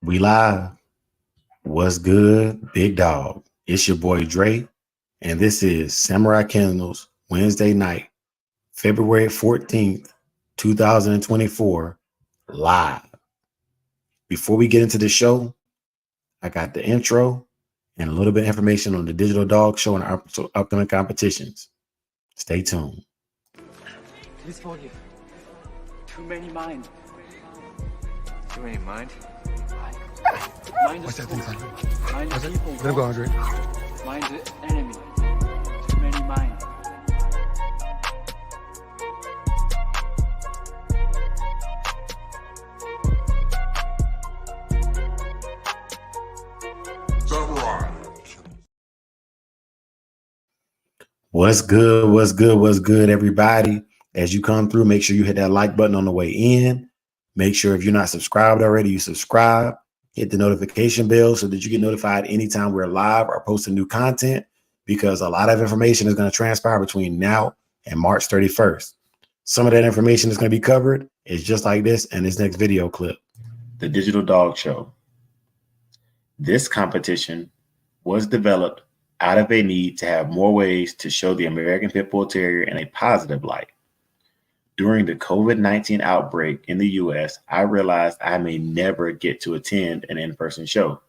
We live. What's good, big dog? It's your boy Dre, and this is Samurai Kennels Wednesday night, February 14th, 2024, live. Before we get into the show, I got the intro and a little bit of information on the Digital Dog Show and our upcoming competitions. Stay tuned. This volume. Too many mind. Too many mind? Mind the school. Mind the people. Let him go, Andre. Mind the enemy. Too many mind. What's good? What's good? What's good, everybody? As you come through, make sure you hit that like button on the way in. Make sure if you're not subscribed already, you subscribe. Hit the notification bell so that you get notified anytime we're live or posting new content, because a lot of information is going to transpire between now and March 31st. Some of that information is going to be covered. It's just like this in this next video clip. The Digital Dog Show. This competition was developed out of a need to have more ways to show the American Pit Bull Terrier in a positive light. During the COVID-19 outbreak in the US, I realized I may never get to attend an in-person show.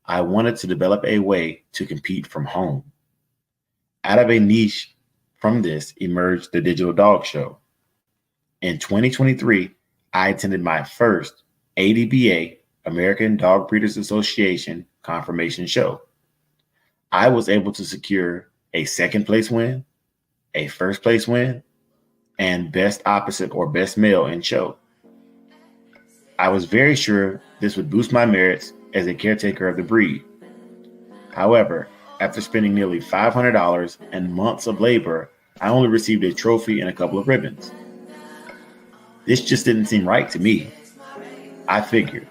I wanted to develop a way to compete from home. Out of a niche from this emerged the Digital Dog Show. In 2023, I attended my first ADBA, American Dog Breeders Association, confirmation show. I was able to secure a second place win, a first place win, and best opposite or best male in show. I was very sure this would boost my merits as a caretaker of the breed. However, after spending nearly $500 and months of labor, I only received a trophy and a couple of ribbons. This just didn't seem right to me. I figured,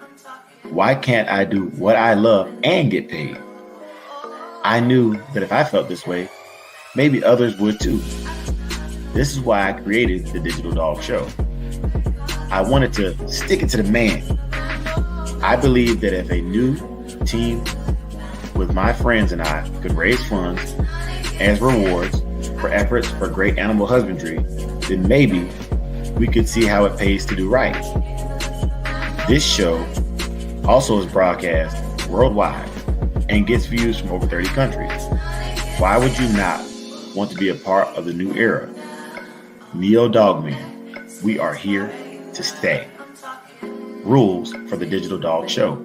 why can't I do what I love and get paid? I knew that if I felt this way, maybe others would too. This is why I created the Digital Dog Show. I wanted to stick it to the man. I believe that if a new team with my friends and I could raise funds as rewards for efforts for great animal husbandry, then maybe we could see how it pays to do right. This show also is broadcast worldwide and gets views from over 30 countries. Why would you not want to be a part of the new era? Neo Dogman, we are here to stay. Rules for the Digital Dog Show.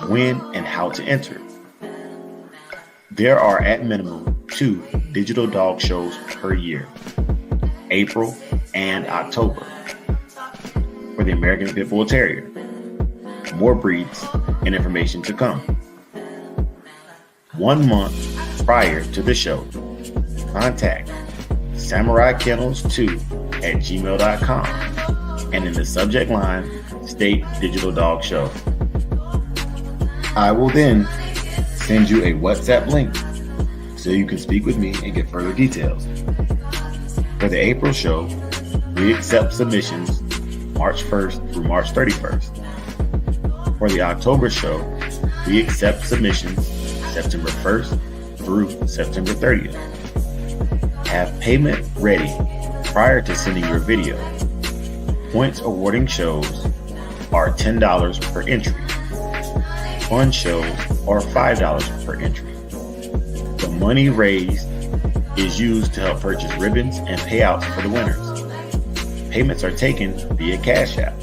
When and how to enter. There are at minimum 2 Digital Dog Shows per year, April and October, for the American Pit Bull Terrier. More breeds and information to come. 1 month prior to the show, contact SamuraiKennels2@gmail.com and in the subject line, state Digital Dog Show. I will then send you a WhatsApp link so you can speak with me and get further details. For the April show, we accept submissions March 1st through March 31st. For the October show, we accept submissions September 1st through September 30th. Have payment ready prior to sending your video. Points awarding shows are $10 per entry. Fun shows are $5 per entry. The money raised is used to help purchase ribbons and payouts for the winners. Payments are taken via Cash App.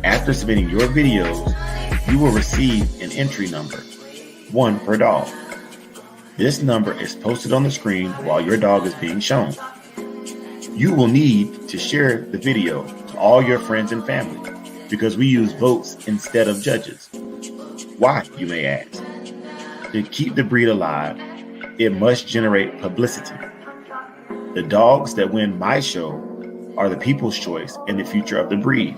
After submitting your videos, you will receive an entry number, 1 per dog. This number is posted on the screen while your dog is being shown. You will need to share the video to all your friends and family because we use votes instead of judges. Why, you may ask? To keep the breed alive, it must generate publicity. The dogs that win my show are the people's choice and the future of the breed.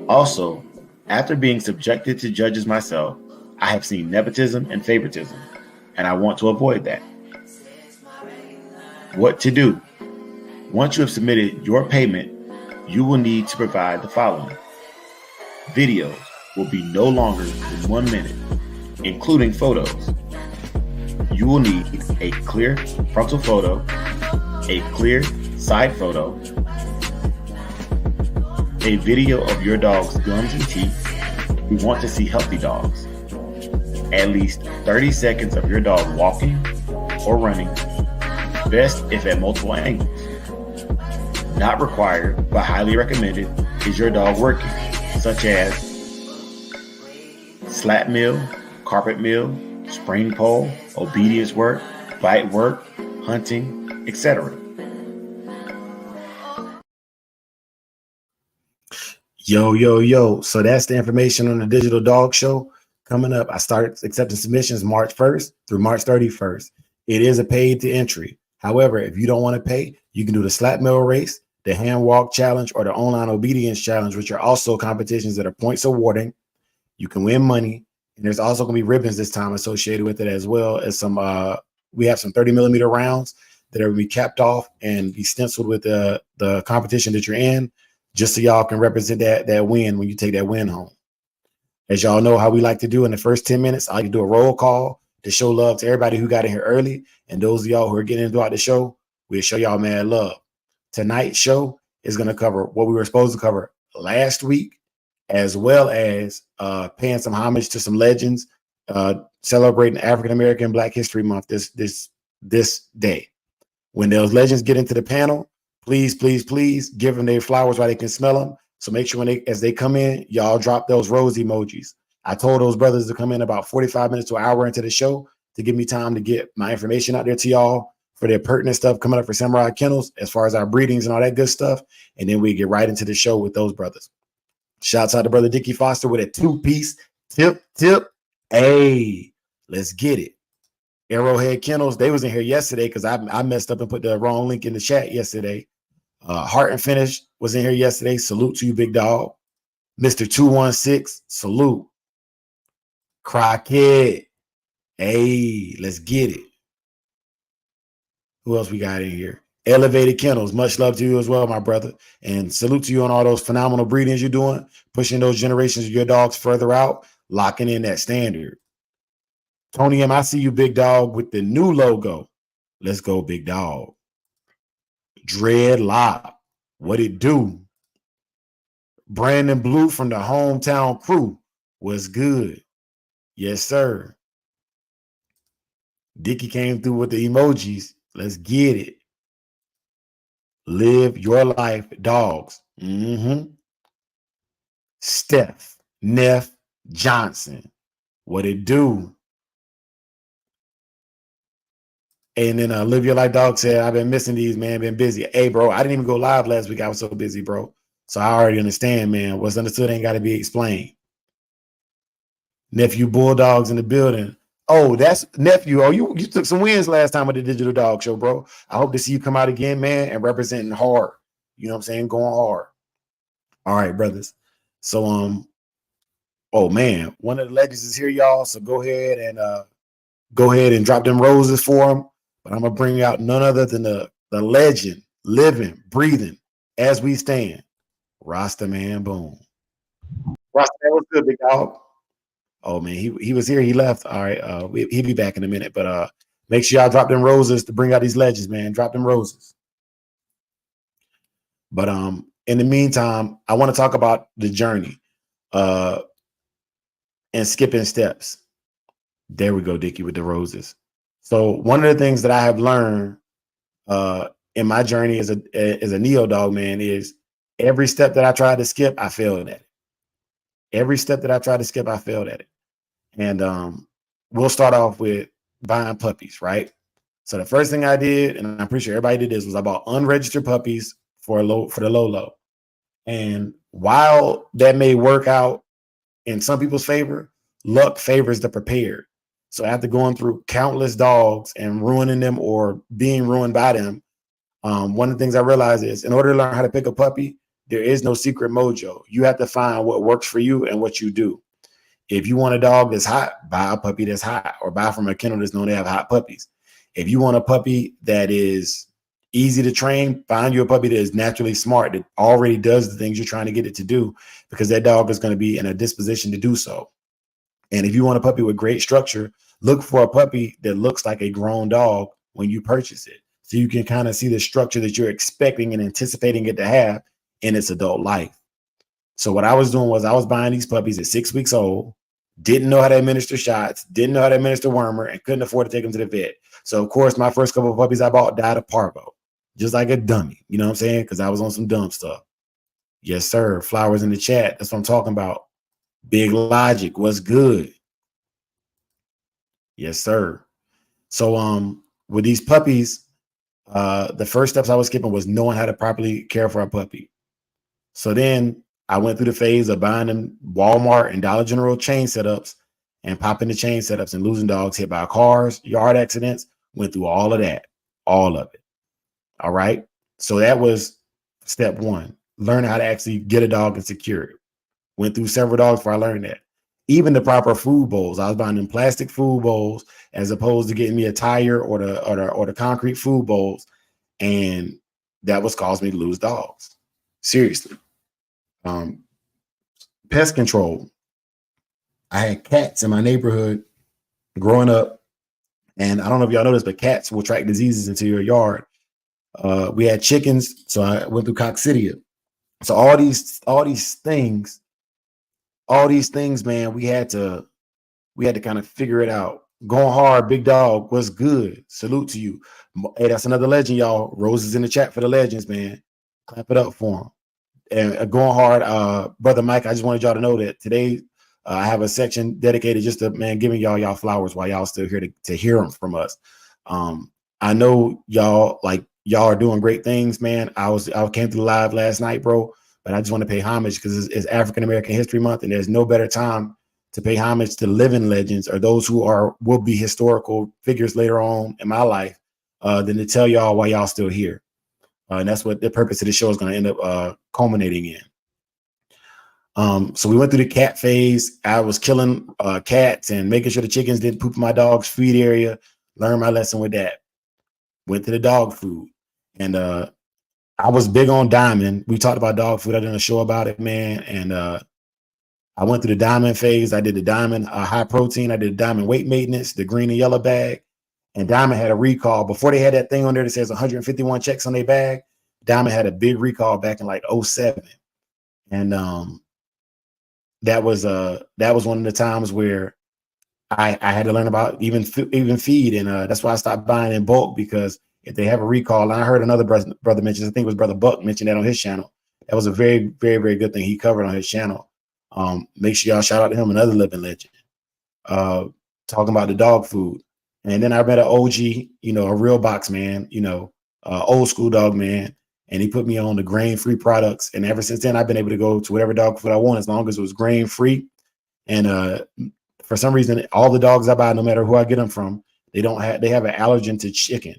Also, after being subjected to judges myself, I have seen nepotism and favoritism, and I want to avoid that. What to do? Once you have submitted your payment, you will need to provide the following: Videos will be no longer than 1 minute, including photos. You will need a clear frontal photo, a clear side photo, a video of your dog's gums and teeth. We want to see healthy dogs. At least 30 seconds of your dog walking or running, best if at multiple angles. Not required, but highly recommended, is your dog working, such as slap mill, carpet mill, spring pole, obedience work, bite work, hunting, etc. Yo. So that's the information on the Digital Dog Show. Coming up, I started accepting submissions March 1st through March 31st. It is a paid to entry. However, if you don't want to pay, you can do the slap mill race, the hand walk challenge, or the online obedience challenge, which are also competitions that are points awarding. You can win money. And there's also going to be ribbons this time associated with it, as well as some, we have some 30mm rounds that are going to be capped off and be stenciled with the competition that you're in, just so y'all can represent that win when you take that win home. As y'all know how we like to do in the first 10 minutes, I like to do a roll call to show love to everybody who got in here early. And those of y'all who are getting in throughout the show, we'll show y'all mad love. Tonight's show is going to cover what we were supposed to cover last week, as well as paying some homage to some legends, celebrating African-American Black History Month this day. When those legends get into the panel, please give them their flowers while they can smell them. So make sure as they come in, y'all drop those rose emojis. I told those brothers to come in about 45 minutes to an hour into the show to give me time to get my information out there to y'all for their pertinent stuff coming up for Samurai Kennels, as far as our breedings and all that good stuff. And then we get right into the show with those brothers. Shouts out to brother Dickie Foster with a 2-piece tip. Hey, let's get it. Arrowhead Kennels, they was in here yesterday because I messed up and put the wrong link in the chat yesterday. Heart and Finish was in here yesterday. Salute to you, big dog. Mr. 216, salute. Crockett, hey, let's get it. Who else we got in here? Elevated Kennels, much love to you as well, my brother. And salute to you on all those phenomenal breedings you're doing, pushing those generations of your dogs further out, locking in that standard. Tony M, I see you, big dog, with the new logo. Let's go, big dog. Dreadlock, what it do? Brandon Blue from the hometown crew, was good. Yes, sir. Dickie came through with the emojis. Let's get it. Live your life, dogs. Steph Neff Johnson, what it do? And then Live Your Life Dog said, I've been missing these, man. Been busy. Hey, bro, I didn't even go live last week. I was so busy, bro. So I already understand, man. What's understood ain't got to be explained. Nephew Bulldogs in the building. Oh, that's nephew. Oh, you took some wins last time at the Digital Dog Show, bro. I hope to see you come out again, man, and representing hard. You know what I'm saying? Going hard. All right, brothers. So, oh man, one of the legends is here, y'all. So go ahead and drop them roses for him. But I'm gonna bring out none other than the legend, living, breathing, as we stand. Rasta Man Boom. Rasta Man, what's good, big dog? Oh man, he was here, he left. All right, he'll be back in a minute. But make sure y'all drop them roses to bring out these legends, man. Drop them roses. But in the meantime, I want to talk about the journey and skipping steps. There we go, Dickie, with the roses. So one of the things that I have learned in my journey as a neo dog, man, is every step that I tried to skip, I failed at it. Every step that I tried to skip, I failed at it. And we'll start off with buying puppies, right? So the first thing I did, and I'm pretty sure everybody did this, was I bought unregistered puppies for the Lolo. And while that may work out in some people's favor, luck favors the prepared. So after going through countless dogs and ruining them or being ruined by them, one of the things I realized is in order to learn how to pick a puppy, there is no secret mojo. You have to find what works for you and what you do. If you want a dog that's hot, buy a puppy that's hot, or buy from a kennel that's known to have hot puppies. If you want a puppy that is easy to train, find you a puppy that is naturally smart, that already does the things you're trying to get it to do, because that dog is going to be in a disposition to do so. And if you want a puppy with great structure, look for a puppy that looks like a grown dog when you purchase it. So you can kind of see the structure that you're expecting and anticipating it to have in its adult life. So what I was doing was I was buying these puppies at 6 weeks old, didn't know how to administer shots, didn't know how to administer wormer, and couldn't afford to take them to the vet. So of course, my first couple of puppies I bought died of parvo, just like a dummy. You know what I'm saying? Because I was on some dumb stuff. Yes, sir. Flowers in the chat. That's what I'm talking about. Big Logic. What's good? Yes, sir. So with these puppies, the first steps I was skipping was knowing how to properly care for a puppy. So then I went through the phase of buying them Walmart and Dollar General chain setups and popping the chain setups and losing dogs hit by cars, yard accidents. Went through all of that, all of it. All right. So that was step one, learning how to actually get a dog and secure it. Went through several dogs before I learned that. Even the proper food bowls. I was buying them plastic food bowls as opposed to getting me a tire or the concrete food bowls. And that was caused me to lose dogs. Seriously. Pest control. I had cats in my neighborhood growing up. And I don't know if y'all know this, but cats will track diseases into your yard. We had chickens, so I went through coccidia. So all these things, man, we had to kind of figure it out. Going hard, big dog, what's good? Salute to you. Hey, that's another legend, y'all. Roses in the chat for the legends, man. Clap it up for them. And going hard, brother Mike, I just wanted y'all to know that today I have a section dedicated just to, man, giving y'all flowers while y'all still here to hear them from us. I know y'all are doing great things, man. I came through live last night, bro, but I just want to pay homage because it's African American History Month, and there's no better time to pay homage to living legends or those who will be historical figures later on in my life than to tell y'all why y'all still here. And that's what the purpose of the show is going to end up culminating in. So we went through the cat phase. I was killing cats and making sure the chickens didn't poop in my dog's feed area. Learned my lesson with that. Went to the dog food. And I was big on Diamond. We talked about dog food. I did a show about it, man. And I went through the Diamond phase. I did the Diamond high protein. I did the Diamond weight maintenance, the green and yellow bag. And Diamond had a recall. Before they had that thing on there that says 151 checks on their bag, Diamond had a big recall back in like 2007. And that was one of the times where I had to learn about even feed. And that's why I stopped buying in bulk, because if they have a recall, and I heard another brother mention, I think it was Brother Buck mentioned that on his channel. That was a very, very, very good thing he covered on his channel. Make sure y'all shout out to him, another living legend. Talking about the dog food. And then I met an OG, a real box man, old school dog man. And he put me on the grain-free products. And ever since then, I've been able to go to whatever dog food I want as long as it was grain-free. And for some reason, all the dogs I buy, no matter who I get them from, they have an allergen to chicken.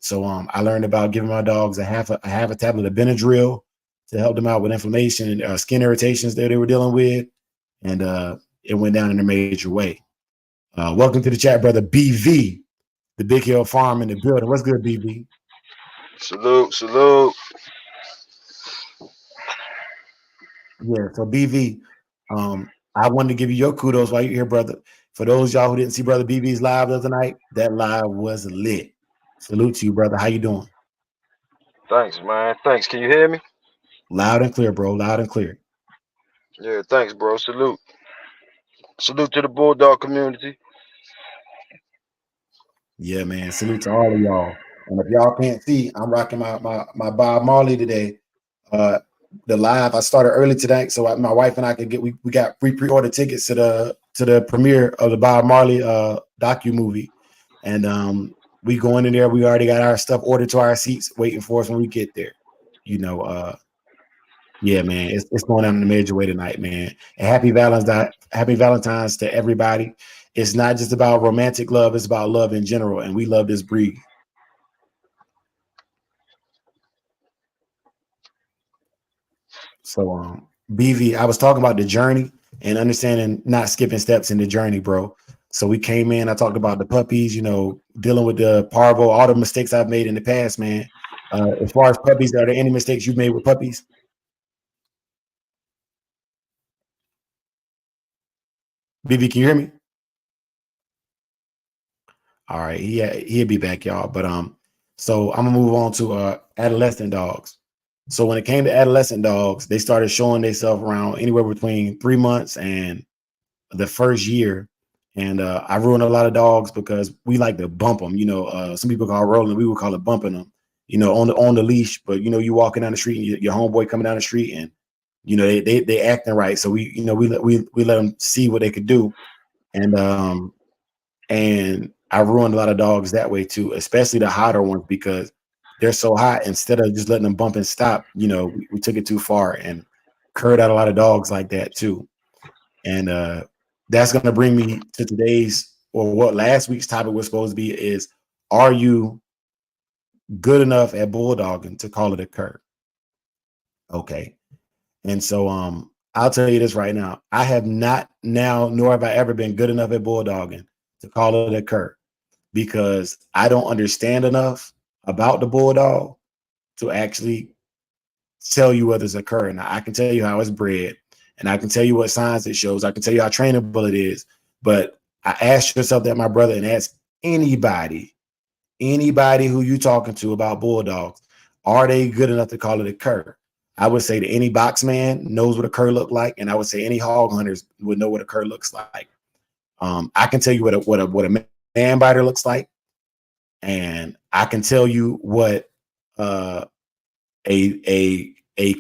So I learned about giving my dogs a half a tablet of Benadryl to help them out with inflammation and skin irritations that they were dealing with. And it went down in a major way. Welcome to the chat, brother BV, the Big Hill Farm in the building. What's good, BV? Salute, salute. Yeah, so BV, I wanted to give you your kudos while you're here, brother. For those y'all who didn't see Brother BV's live the other night, that live was lit. Salute to you, brother. How you doing? Thanks, man. Thanks. Can you hear me? Loud and clear, bro. Loud and clear. Yeah, thanks, bro. Salute. Salute to the Bulldog community. Yeah, man. Salute to all of y'all. And if y'all can't see, I'm rocking my Bob Marley today. The live I started early tonight, so my wife and I could we got pre-order tickets to the premiere of the Bob Marley docu movie, and we going in there. We already got our stuff ordered to our seats, waiting for us when we get there. Yeah, man, it's going down in a major way tonight, man. And happy Valentine's to everybody. It's not just about romantic love; it's about love in general, and we love this breed. So, BV, I was talking about the journey and understanding, not skipping steps in the journey, bro. So we came in, I talked about the puppies, dealing with the parvo, all the mistakes I've made in the past, man. As far as puppies, are there any mistakes you've made with puppies? BB, can you hear me? All right, he'll be back, y'all. But so I'm gonna move on to adolescent dogs. So when it came to adolescent dogs, they started showing themselves around anywhere between 3 months and the first year. And I ruined a lot of dogs because we like to bump them. You know, some people call it rolling, we would call it bumping them. You know, on the leash. But you know, you walking down the street and your homeboy coming down the street, and you know they acting right. So we let them see what they could do, and I ruined a lot of dogs that way too, especially the hotter ones because they're so hot. Instead of just letting them bump and stop, you know, we took it too far and curved out a lot of dogs like that too. And that's going to bring me to today's, or what last week's topic was supposed to be, is are you good enough at bulldogging to call it a cur? Okay. And so I'll tell you this right now. I have not now, nor have I ever been good enough at bulldogging to call it a cur, because I don't understand enough about the bulldog to actually tell you whether it's a cur. And I can tell you how it's bred, and I can tell you what signs it shows. I can tell you how trainable it is. But I ask yourself that, my brother, and ask anybody who you talking to about bulldogs, are they good enough to call it a cur? I would say that any box man knows what a cur look like, and I would say any hog hunters would know what a cur looks like. I can tell you what a man biter looks like, and I can tell you what a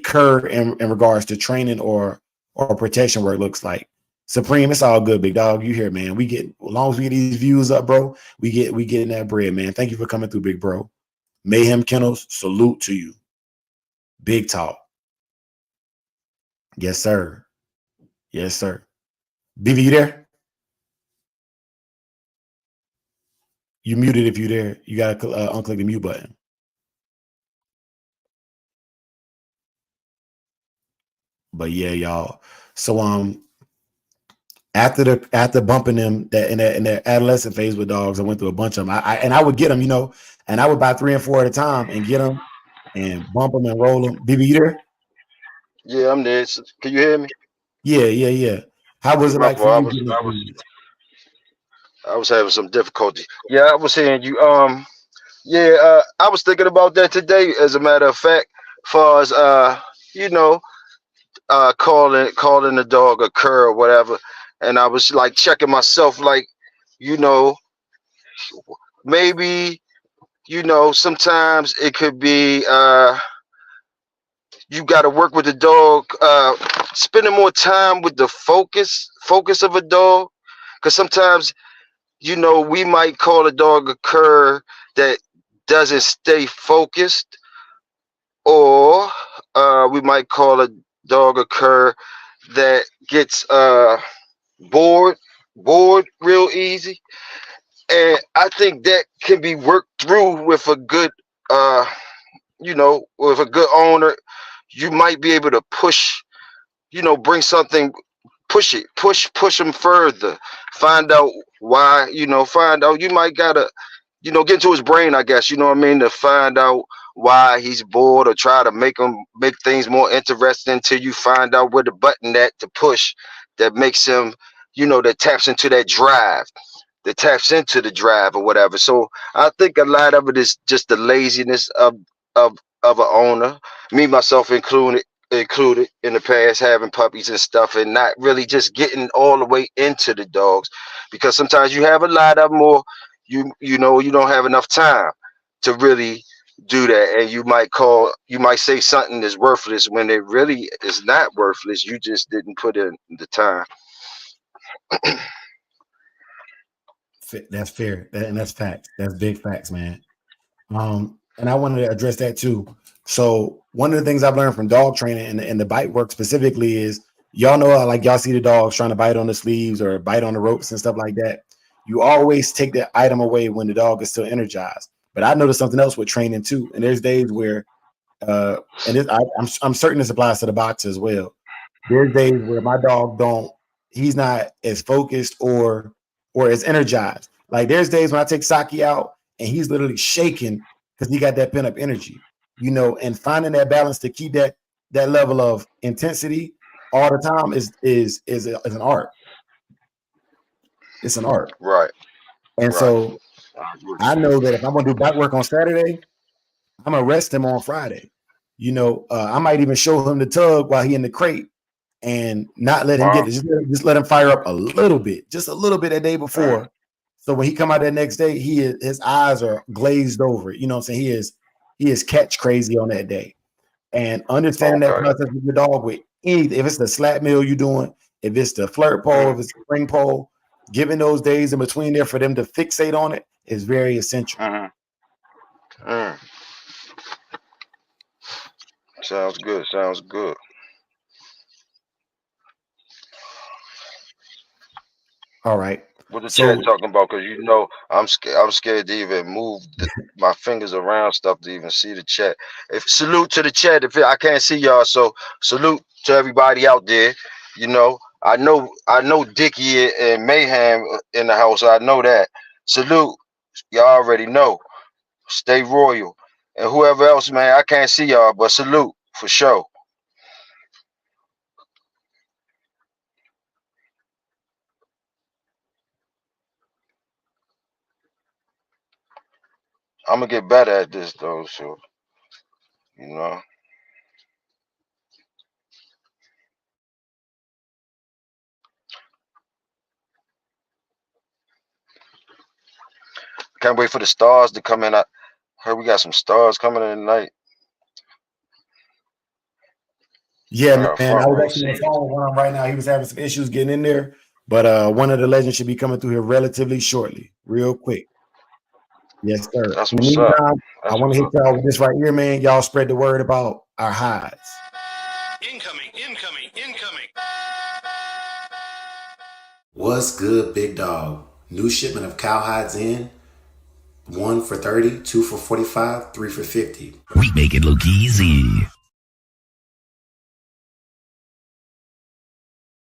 cur in regards to training or protection work looks like. Supreme, it's all good, big dog. You here, man. As long as we get these views up, bro, we getting that bread, man. Thank you for coming through, big bro. Mayhem Kennels, salute to you. Big talk. Yes, sir. Yes, sir. BB, you there? You muted if you there. You gotta unclick the mute button. But yeah, y'all. So after bumping them in their adolescent phase with dogs, I went through a bunch of them. I would get them, you know, and I would buy 3 and 4 at a time and get them and bump them and roll them. BB, you there? Yeah, I'm there. Can you hear me? Yeah. How was it like for you? I was having some difficulty. Yeah, I was saying you. I was thinking about that today. As a matter of fact, far as you know, calling the dog a cur or whatever, and I was like checking myself, like, you know, maybe, you know, sometimes it could be you got to work with the dog, spending more time with the focus of a dog, because sometimes, you know, we might call a dog a cur that doesn't stay focused, or we might call a dog a cur that gets bored real easy. And I think that can be worked through with a good you know, with a good owner. You might be able to push, you know, bring something, push them further, find out why, you know, you might gotta, you know, get into his brain, I guess, you know what I mean, to find out why he's bored, or try to make things more interesting until you find out where the button to push that makes him, you know, that taps into that drive, the drive or whatever. So I think a lot of it is just the laziness of an owner, me myself included in the past, having puppies and stuff, and not really just getting all the way into the dogs, because sometimes you have a lot of them, or you know, you don't have enough time to really do that, and you might say something is worthless when it really is not worthless. You just didn't put in the time. That's fair, and that's facts. That's big facts, man. And I wanted to address that too. So one of the things I've learned from dog training and the bite work specifically is, y'all know, like, y'all see the dogs trying to bite on the sleeves or bite on the ropes and stuff like that. You always take that item away when the dog is still energized. But I noticed something else with training too. And there's days where, I'm certain this applies to the box as well. There's days where my dog he's not as focused or as energized. Like, there's days when I take Saki out and he's literally shaking because he got that pent up energy. you know, and finding that balance to keep that level of intensity all the time is an art. It's an art. Right. And Right. so I know that if I'm gonna do back work on Saturday, I'm gonna rest him on Friday. You know, I might even show him the tug while he in the crate and not let him get it. Just let him fire up a little bit, just a little bit that day before. So when he come out that next day, his eyes are glazed over. You know what I'm saying? He is catch crazy on that day. And understanding that process with your dog with anything, if it's the slap meal you're doing, if it's the flirt pole, if it's the spring pole, giving those days in between there for them to fixate on it is very essential. Sounds good. Sounds good. All right. What the chat talking about? Because you know I'm scared to even move my fingers around stuff to even see the chat. Salute to the chat. If I can't see y'all, so salute to everybody out there. You know, I know Dickie and Mayhem in the house. I know that. Salute. Y'all already know. Stay royal. And whoever else, man, I can't see y'all, but salute for sure. I'm gonna get better at this though, so you know. Can't wait for the stars to come in. I heard we got some stars coming in tonight. Yeah, man. I was actually on the phone with him right now. He was having some issues getting in there, but one of the legends should be coming through here relatively shortly, real quick. Yes, sir. That's In the what's meantime, up. I want to hit y'all with this right here, man. Y'all spread the word about our hides. Incoming. What's good, big dog? New shipment of cow hides in. 1 for 30, 2 for 45, 3 for 50. We make it look easy.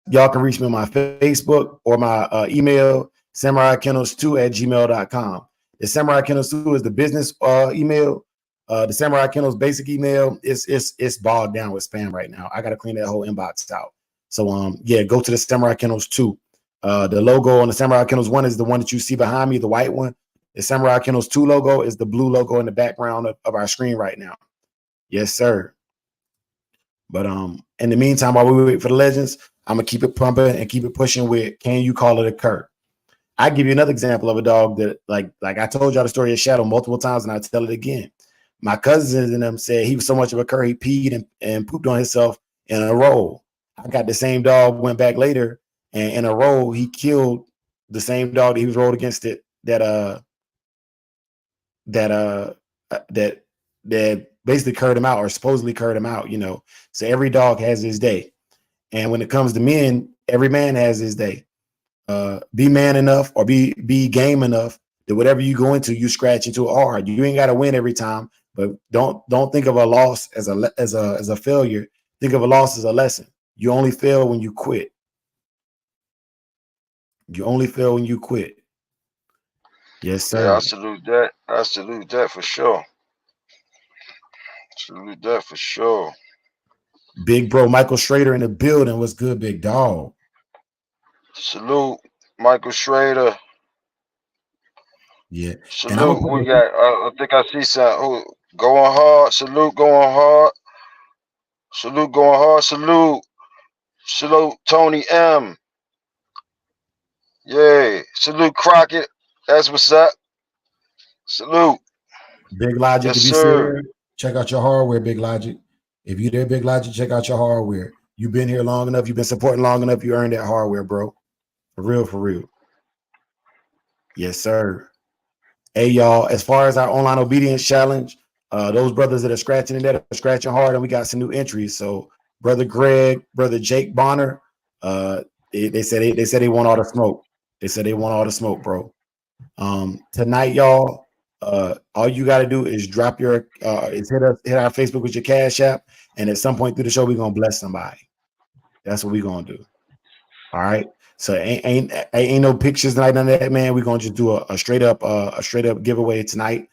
Y'all can reach me on my Facebook or my email, samuraikennels2@gmail.com. The Samurai Kennels 2 is the business email. The Samurai Kennels basic email it's bogged down with spam right now. I got to clean that whole inbox out. So yeah, go to the Samurai Kennels 2. The logo on the Samurai Kennels 1 is the one that you see behind me, the white one. The Samurai Kennels 2 logo is the blue logo in the background of our screen right now. Yes, sir. But in the meantime, while we wait for the legends, I'm gonna keep it pumping and keep it pushing with Can You Call It a Cur? I give you another example of a dog that like I told y'all the story of Shadow multiple times, and I tell it again. My cousins and them said he was so much of a cur he peed and pooped on himself in a roll. I got the same dog, went back later, and in a roll he killed the same dog that he was rolled against it that basically curred him out or supposedly curred him out, you know. So every dog has his day. And when it comes to men, every man has his day. Be man enough or be game enough that whatever you go into, you scratch into it hard. You ain't got to win every time, but don't think of a loss as a failure. Think of a loss as a lesson. You only fail when you quit. You only fail when you quit. Yes, sir. Yeah, I salute that. I salute that for sure. Salute that for sure. Big bro Michael Schrader in the building. What's good, big dog? Salute Michael Schrader. Yeah. Salute. We got. I think I see some. Going hard. Salute. Going hard. Salute. Going hard. Salute. Salute Tony M. Yay. Salute Crockett. That's what's up. Salute. Big Logic. Yes, if you sir. There, check out your hardware, Big Logic. If you there, Big Logic, check out your hardware. You've been here long enough. You've been supporting long enough. You earned that hardware, bro. For real, for real. Yes, sir. Hey, y'all, as far as our online obedience challenge, those brothers that are scratching in there are scratching hard, and we got some new entries. So Brother Greg, Brother Jake Bonner, they said they want all the smoke. They said they want all the smoke, bro. Tonight, y'all, all you got to do is drop your hit our Facebook with your Cash App, and at some point through the show, we're gonna bless somebody. That's what we're gonna do. All right. So ain't no pictures tonight, none of that, man. We're gonna just do a straight up giveaway tonight.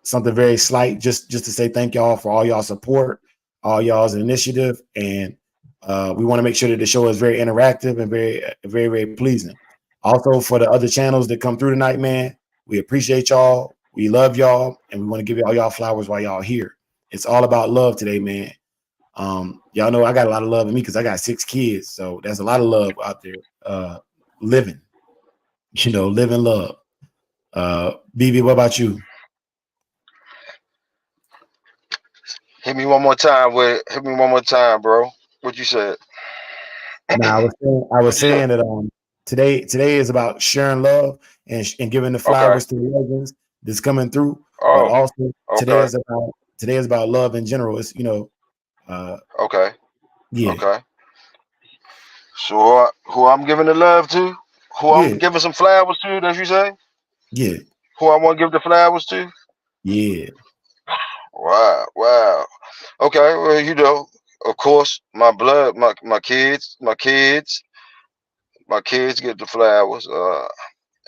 something very slight, just to say thank y'all for all y'all support, all y'all's initiative, and we want to make sure that the show is very interactive and very pleasing. Also, for the other channels that come through tonight, man, we appreciate y'all. We love y'all, and we want to give y'all flowers while y'all here. It's all about love today, man. Y'all know I got a lot of love in me because I got 6 kids, so there's a lot of love out there. Living, living love. BB, what about you? Hit me one more time with it. Hit me one more time, bro. What you said? Now, I was saying that today is about sharing love and giving the flowers to the legends that's coming through. But also today is about love in general. It's okay. Yeah. Okay. So who I'm giving the love to? Who I'm giving some flowers to, as you say? Yeah. Who I want to give the flowers to? Yeah. Wow. Okay, well, of course, my blood, my kids get the flowers.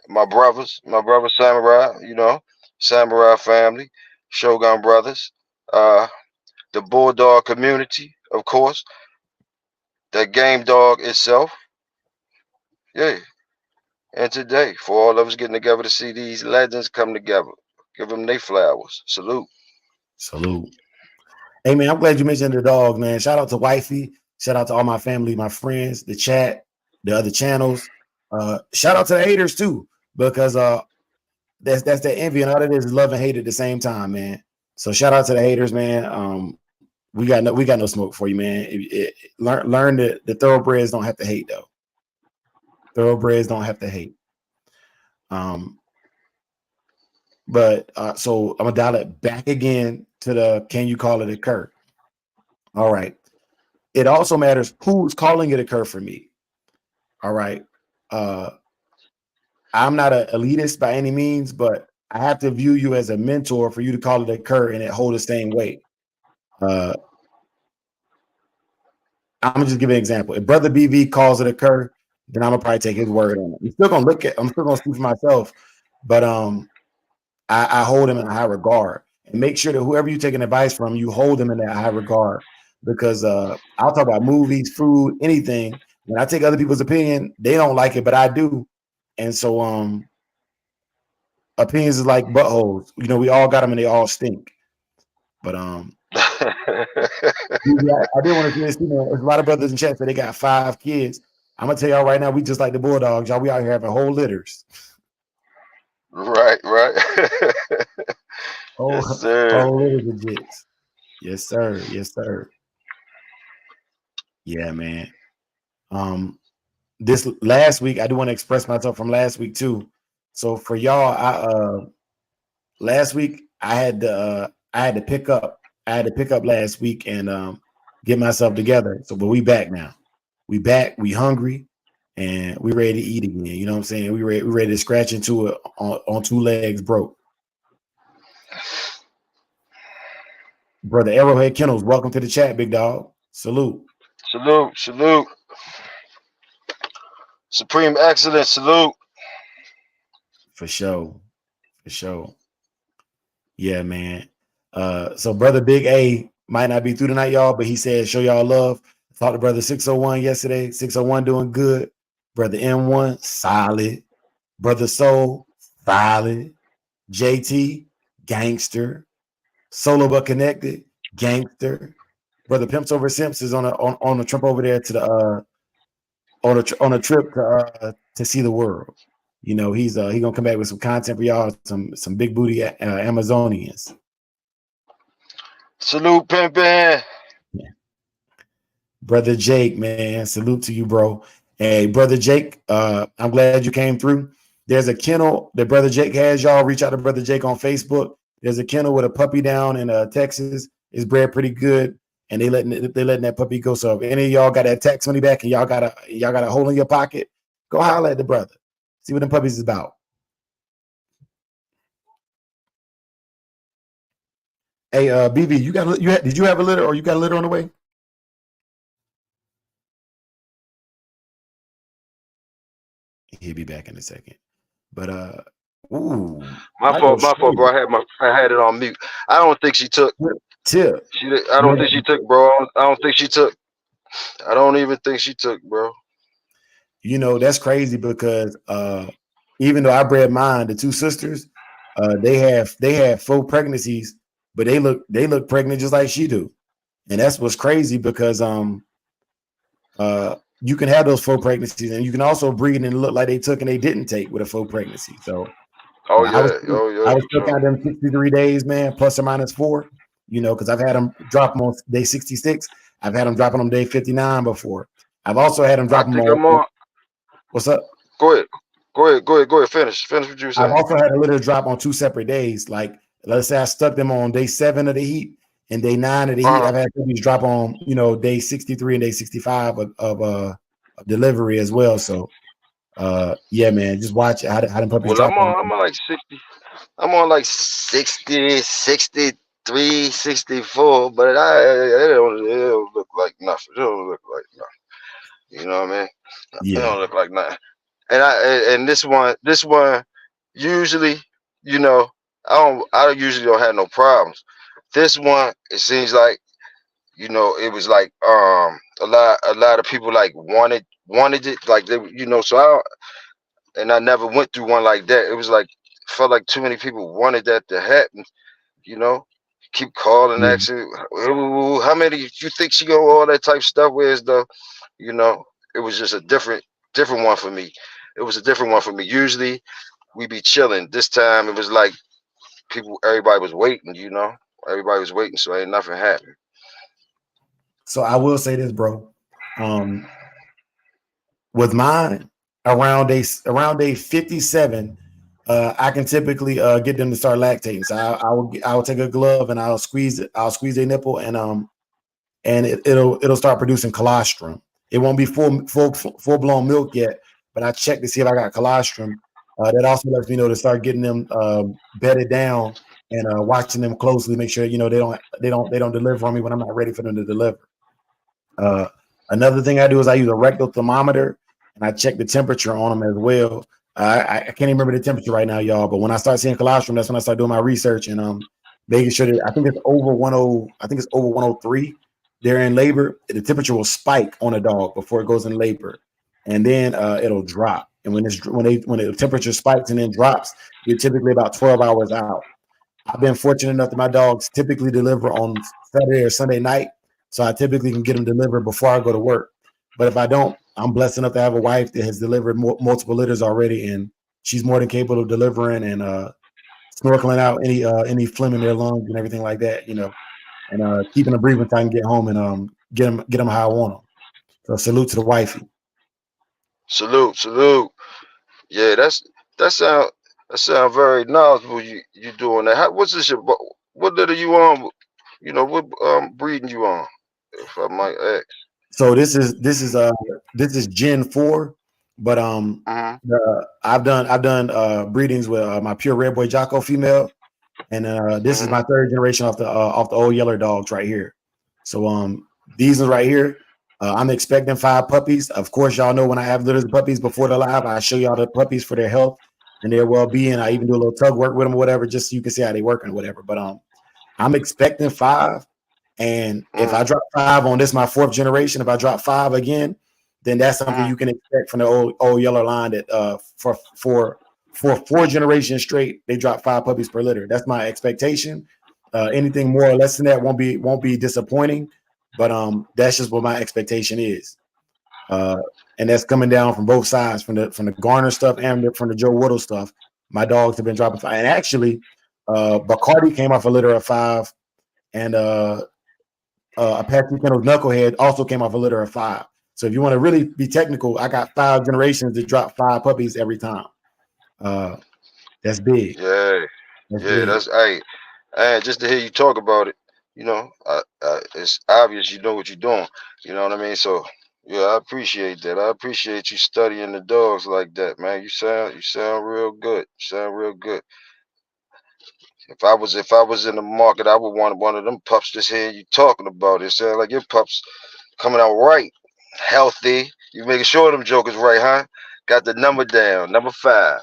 My brothers, Samurai, Samurai family, Shogun brothers, the Bulldog community, of course, the Game Dog itself. Yeah. And today, for all of us getting together to see these legends come together, give them their flowers. Salute. Hey, man, I'm glad you mentioned the dog, man. Shout out to Wifey. Shout out to all my family, my friends, the chat, the other channels. Shout out to the haters, too, because that's the envy, and all it is love and hate at the same time, man. So shout out to the haters, man. We got no smoke for you, man. Learn that the thoroughbreds don't have to hate, though. Thoroughbreds don't have to hate. But so I'm gonna dial it back again to the can you call it a cur? All right. It also matters who's calling it a cur for me. All right. I'm not an elitist by any means, but I have to view you as a mentor for you to call it a cur and it hold the same weight. I'm gonna just give an example. If Brother BV calls it a cur, then I'm gonna probably take his word on it. I'm still gonna speak for myself, but I hold him in a high regard, and make sure that whoever you're taking advice from, you hold them in that high regard, because I'll talk about movies, food, anything. When I take other people's opinion, they don't like it, but I do. And so opinions is like buttholes. We all got them and they all stink. But I did want to say this, there's a lot of brothers in chat that they got 5 kids. I'm gonna tell y'all right now, we just like the Bulldogs, y'all. We out here having whole litters. Right. Yes, sir. Whole litters of jits. Yes, sir. Yeah, man. This last week, I do want to express myself from last week too. So for y'all, last week I had to pick up last week and get myself together. So, but we back now. We back. We hungry, and we ready to eat again. You know what I'm saying? We ready to scratch into it on 2 legs broke. Brother Arrowhead Kennels, welcome to the chat, big dog. Salute. Supreme excellence, salute. For sure. Yeah, man. So Brother Big A might not be through tonight, y'all, but he said show y'all love. Talked to Brother 601 yesterday. 601 doing good. Brother M1, solid. Brother Soul, solid. JT, gangster. Solo but connected, gangster. Brother Pimps Over Simps is on a trip over there to the on a trip to see the world. He's gonna come back with some content for y'all, some big booty Amazonians. Salute, pimpin'. Yeah. Brother Jake, man, salute to you, bro. Hey, Brother Jake, I'm glad you came through. There's a kennel that Brother Jake has, y'all. Reach out to Brother Jake on Facebook. There's a kennel with a puppy down in Texas. It's bred pretty good, and they letting that puppy go. So if any of y'all got that tax money back and y'all got a hole in your pocket, go holler at the brother. See what them puppies is about. Hey, BB, did you have a litter, or you got a litter on the way? He'll be back in a second. But Ooh, My fault, bro. I had it on mute. I don't think she took. Tip. I don't think she took, bro. I don't think she took. I don't even think she took, bro. You know, that's crazy because even though I bred mine, the two sisters, they have 4 pregnancies, but they look pregnant just like she do. And that's what's crazy because you can have those 4 pregnancies and you can also breed and look like they took and they didn't take with a 4 pregnancy. So I was still counting them 63 days, man, plus or minus 4, you know, because I've had them drop them on day 66. I've had them dropping on day 59 before. I've also had them drop them on. What's up? Go ahead. Finish what you were saying. I've also had a litter drop on 2 separate days. Like, let's say I stuck them on day 7 of the heat and day 9 of the heat. I've had these drop on, you know, day 63 and day 65 of delivery as well. So, yeah, man, just watch how them puppies drop. I'm on like 60. I'm on like 60, 63, 64, but it don't look like nothing. It don't look like nothing. You know what I mean? Yeah. It don't look like nothing. And this one usually, you know, I usually don't have no problems. This one, it seems like, you know, it was like a lot of people like wanted it, like they, you know, so I never went through one like that. It was like felt like too many people wanted that to happen, you know. Keep calling, asking, how many you think she go, all that type of stuff. Whereas the, you know, it was just a different one for me. It was a different one for me. Usually we be chilling. This time it was like everybody was waiting, you know. Everybody was waiting, so ain't nothing happened. So I will say this, bro. With mine, around day 57, I can typically get them to start lactating. So I will take a glove and I'll squeeze their nipple and it'll start producing colostrum. It won't be full blown milk yet, but I check to see if I got colostrum. That also lets me know to start getting them bedded down and watching them closely, make sure, you know, they don't deliver on me when I'm not ready for them to deliver. Another thing I do is I use a rectal thermometer and I check the temperature on them as well. I can't even remember the temperature right now, y'all, but when I start seeing colostrum, that's when I start doing my research and making sure that I think it's over 103. They're in labor. The temperature will spike on a dog before it goes in labor, and then it'll drop. And when the temperature spikes and then drops, you're typically about 12 hours out. I've been fortunate enough that my dogs typically deliver on Saturday or Sunday night, so I typically can get them delivered before I go to work. But if I don't, I'm blessed enough to have a wife that has delivered multiple litters already, and she's more than capable of delivering and snorkeling out any phlegm in their lungs and everything like that, you know, and keeping them breathing until I can get home and get them how I want them. So salute to the wifey. Salute. Yeah, that sound very knowledgeable. You doing that? What's this? What litter you on? You know, what breeding you on? If I might ask. So this is Gen 4, but I've done breedings with my pure Red Boy Jocko female, and this is my 3rd generation off the old Yeller dogs right here. So these are right here. I'm expecting 5 puppies. Of course, y'all know when I have litters of puppies before the live, I show y'all the puppies for their health and their well-being. I even do a little tug work with them or whatever, just so you can see how they work and whatever. But I'm expecting 5. And if I drop 5 on this, my 4th generation, if I drop 5 again, then that's something you can expect from the old Yeller line that for 4 generations straight, they drop 5 puppies per litter. That's my expectation. Anything more or less than that won't be disappointing, but that's just what my expectation is. And that's coming down from both sides, from the Garner stuff and from the Joe Woodle stuff. My dogs have been dropping 5. And actually, Bacardi came off a litter of 5, and Apache Kennels Knucklehead also came off a litter of 5. So if you want to really be technical, I got 5 generations that drop 5 puppies every time. That's big. Yeah, big. That's hey, just to hear you talk about it, you know, it's obvious you know what you're doing. You know what I mean? So yeah, I appreciate that. I appreciate you studying the dogs like that, man. You sound real good. You sound real good. If I was in the market, I would want one of them pups just hear you talking about it. Sound like your pups coming out right, healthy. You making sure them jokers right, huh? Got the number down, number 5.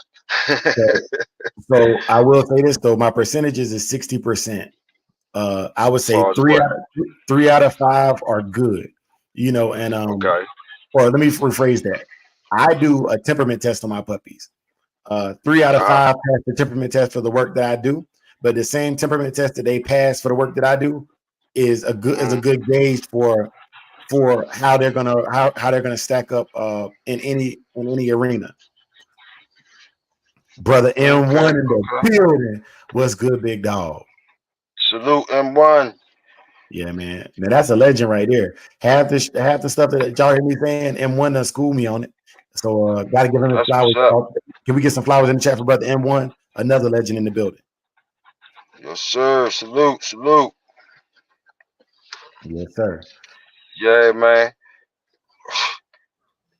So I will say this though, my percentages is 60%. I would say Far as three what? out of 5 are good, you know, and Okay. or let me rephrase that. I do a temperament test on my puppies. 3 out of Uh-huh. 5 pass the temperament test for the work that I do, but the same temperament test that they pass for the work that I do is a good gauge for how they're gonna stack up in any arena. Brother M1 Okay. in the building. What's good, big dog? Salute M1. Yeah, man. Now that's a legend right there. Half the stuff that y'all hear me saying, M1 done schooled me on it. So gotta give him the That's flowers. what's up. Can we get some flowers in the chat for brother M1? Another legend in the building. Yes, sir. Salute. Salute. Yes, sir. Yeah, man.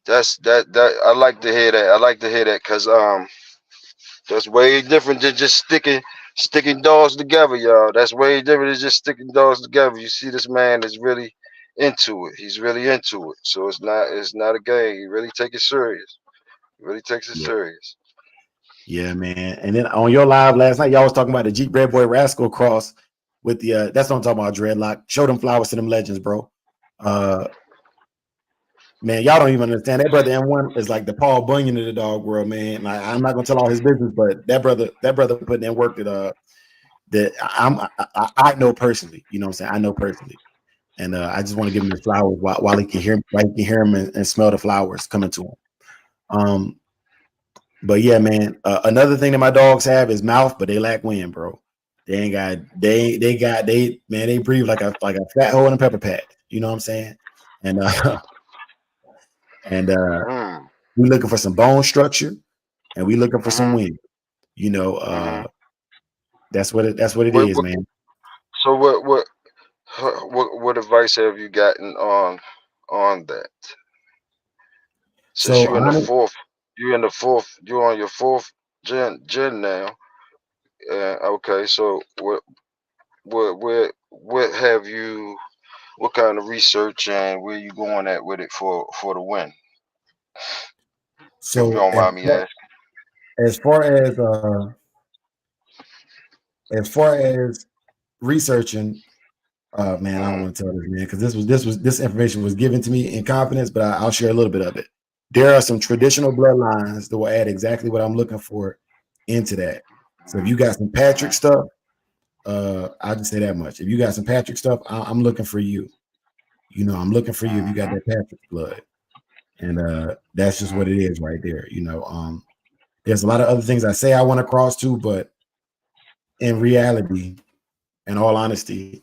That I like to hear that. I like to hear that because that's way different than just sticking dogs together, y'all. That's way different than just sticking dogs together. You see, this man is really into it. He's really into it. So it's not a game. He really takes it serious. He really takes it Yeah. serious. Yeah, man. And then on your live last night, y'all was talking about the Jeep Red Boy Rascal cross with the that's what I'm talking about, Dreadlock. Show them flowers to them legends, bro. Man, y'all don't even understand. That brother M1 is like the Paul Bunyan of the dog world, man. Like, I'm not gonna tell all his business, but that brother putting in work that I know personally. You know what I'm saying? I know personally. And I just want to give him the flowers while he can hear him and smell the flowers coming to him. But yeah, man. Another thing that my dogs have is mouth, but they lack wind, bro. They breathe like a fat hole in a pepper patch. You know what I'm saying? And we looking for some bone structure, and we looking for some wind. You know, that's what it is, man. So what advice have you gotten on that? Since So you're on your fourth gen now. Okay, so what have you? What kind of research and where you going at with it for the win? So if you don't mind me asking. as far as researching, man, I don't want to tell this man because this information was given to me in confidence, but I'll share a little bit of it. There are some traditional bloodlines that will add exactly what I'm looking for into that. So if you got some Patrick stuff, I'll just say that much. If you got some Patrick stuff, I'm looking for you. You know, I'm looking for you if you got that Patrick blood. And that's just what it is right there. You know, there's a lot of other things I say I want to cross to, but in reality, in all honesty,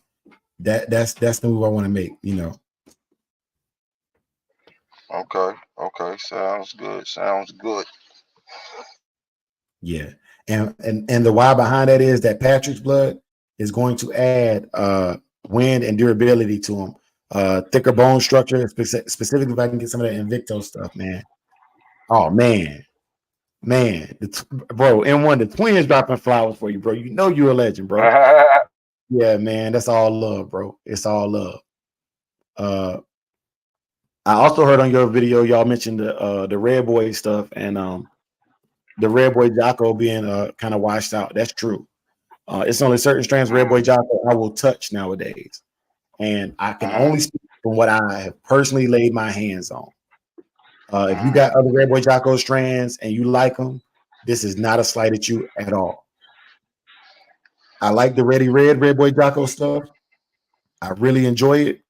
that's the move I want to make, you know. Okay. Sounds good. Yeah. And the why behind that is that Patrick's blood is going to add wind and durability to him. Thicker bone structure, specifically if I can get some of that Invicto stuff, man. Oh man, bro, M1, the twins dropping flowers for you, bro. You know you're a legend, bro. Yeah, man, that's all love, bro. It's all love. I also heard on your video y'all mentioned the Red Boy stuff and the Red Boy Jocko being kind of washed out. That's true. It's only certain strands of Red Boy Jocko I will touch nowadays, and I can only speak from what I have personally laid my hands on. If you got other Red Boy Jocko strands and you like them, this is not a slight at you at all. I like the Red Boy Jocko stuff. I really enjoy it.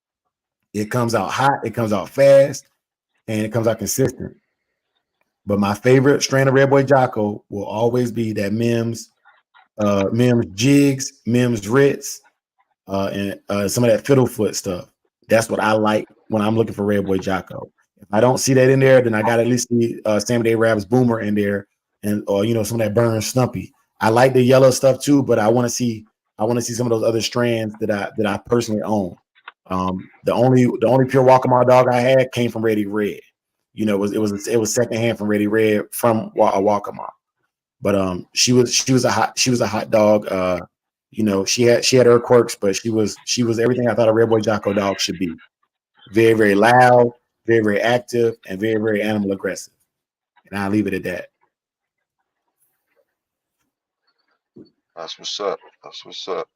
It comes out hot, it comes out fast, and it comes out consistent. But my favorite strain of Red Boy Jocko will always be that Mims Jigs, Mims Ritz, and some of that Fiddlefoot stuff. That's what I like when I'm looking for Red Boy Jocko. If I don't see that in there, then I got to at least see Sammy Day Rab's Boomer in there, and or some of that Burn Stumpy. I like the yellow stuff too, but I want to see some of those other strands that I personally own. The only pure Walkmart dog I had came from Reddy Red. It was secondhand from Reddy Red from Walkmart. But she was a hot dog. She had her quirks, but she was everything I thought a Red Boy Jocko dog should be. Very, very loud, very, very active, and very, very animal aggressive. And I'll leave it at that. That's what's up. That's what's up.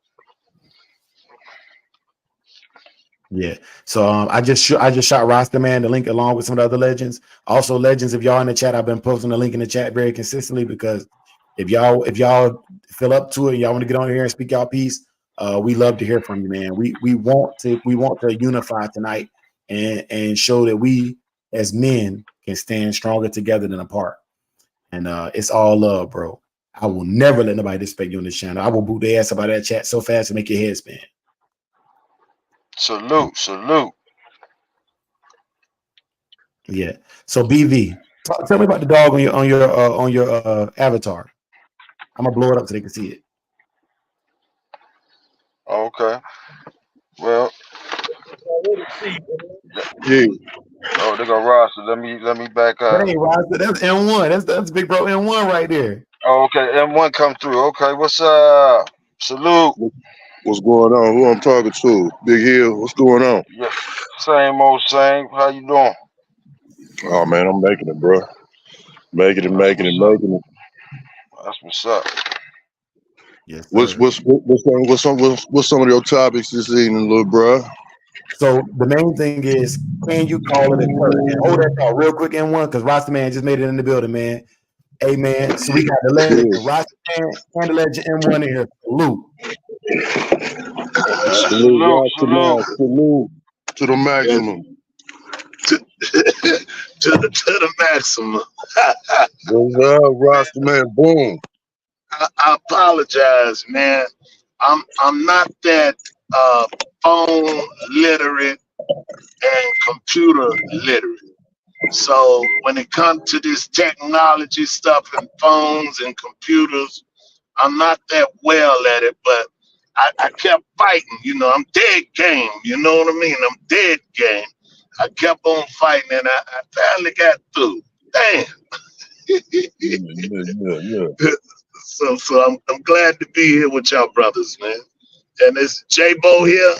Yeah. So I just shot Rasta Man the link along with some of the other legends. Also, legends, if y'all in the chat, I've been posting the link in the chat very consistently because if y'all feel up to it, y'all want to get on here and speak y'all piece, we love to hear from you, man. We want to unify tonight and show that we as men can stand stronger together than apart. And it's all love, bro. I will never let nobody disrespect you on this channel. I will boot their ass about that chat so fast to make your head spin. Salute, salute. Yeah. So BV, tell me about the dog on your avatar. I'm gonna blow it up so they can see it. Okay. Well, Yeah. oh, they go Rasta. Let me back up. That ain't Rasta. That's N1. That's big bro N1 right there. Oh, okay. M1 come through. Okay. What's up? Salute. What's going on? Who I'm talking to? Big Hill. What's going on? Yeah. Same old same. How you doing? Oh man, I'm making it, bro. Making it. That's what's up. Yes. What's some of your topics this evening, little bro? So the main thing is, can you call it a curse? And hold that thought real quick, N1, because Rasta Man just made it in the building, man. Hey man, so we got the legend, Rasta Man, and the legend N1 in here. Salute. Salute to the maximum. to the maximum. What's up, Rasta Man? Boom. I apologize, man. I'm not that phone literate and computer literate. So when it comes to this technology stuff and phones and computers, I'm not that well at it, but I kept fighting. You know, I'm dead game. You know what I mean? I'm dead game. I kept on fighting, and I finally got through. Damn. Yeah. So I'm glad to be here with y'all brothers, man. And is J-Bo here?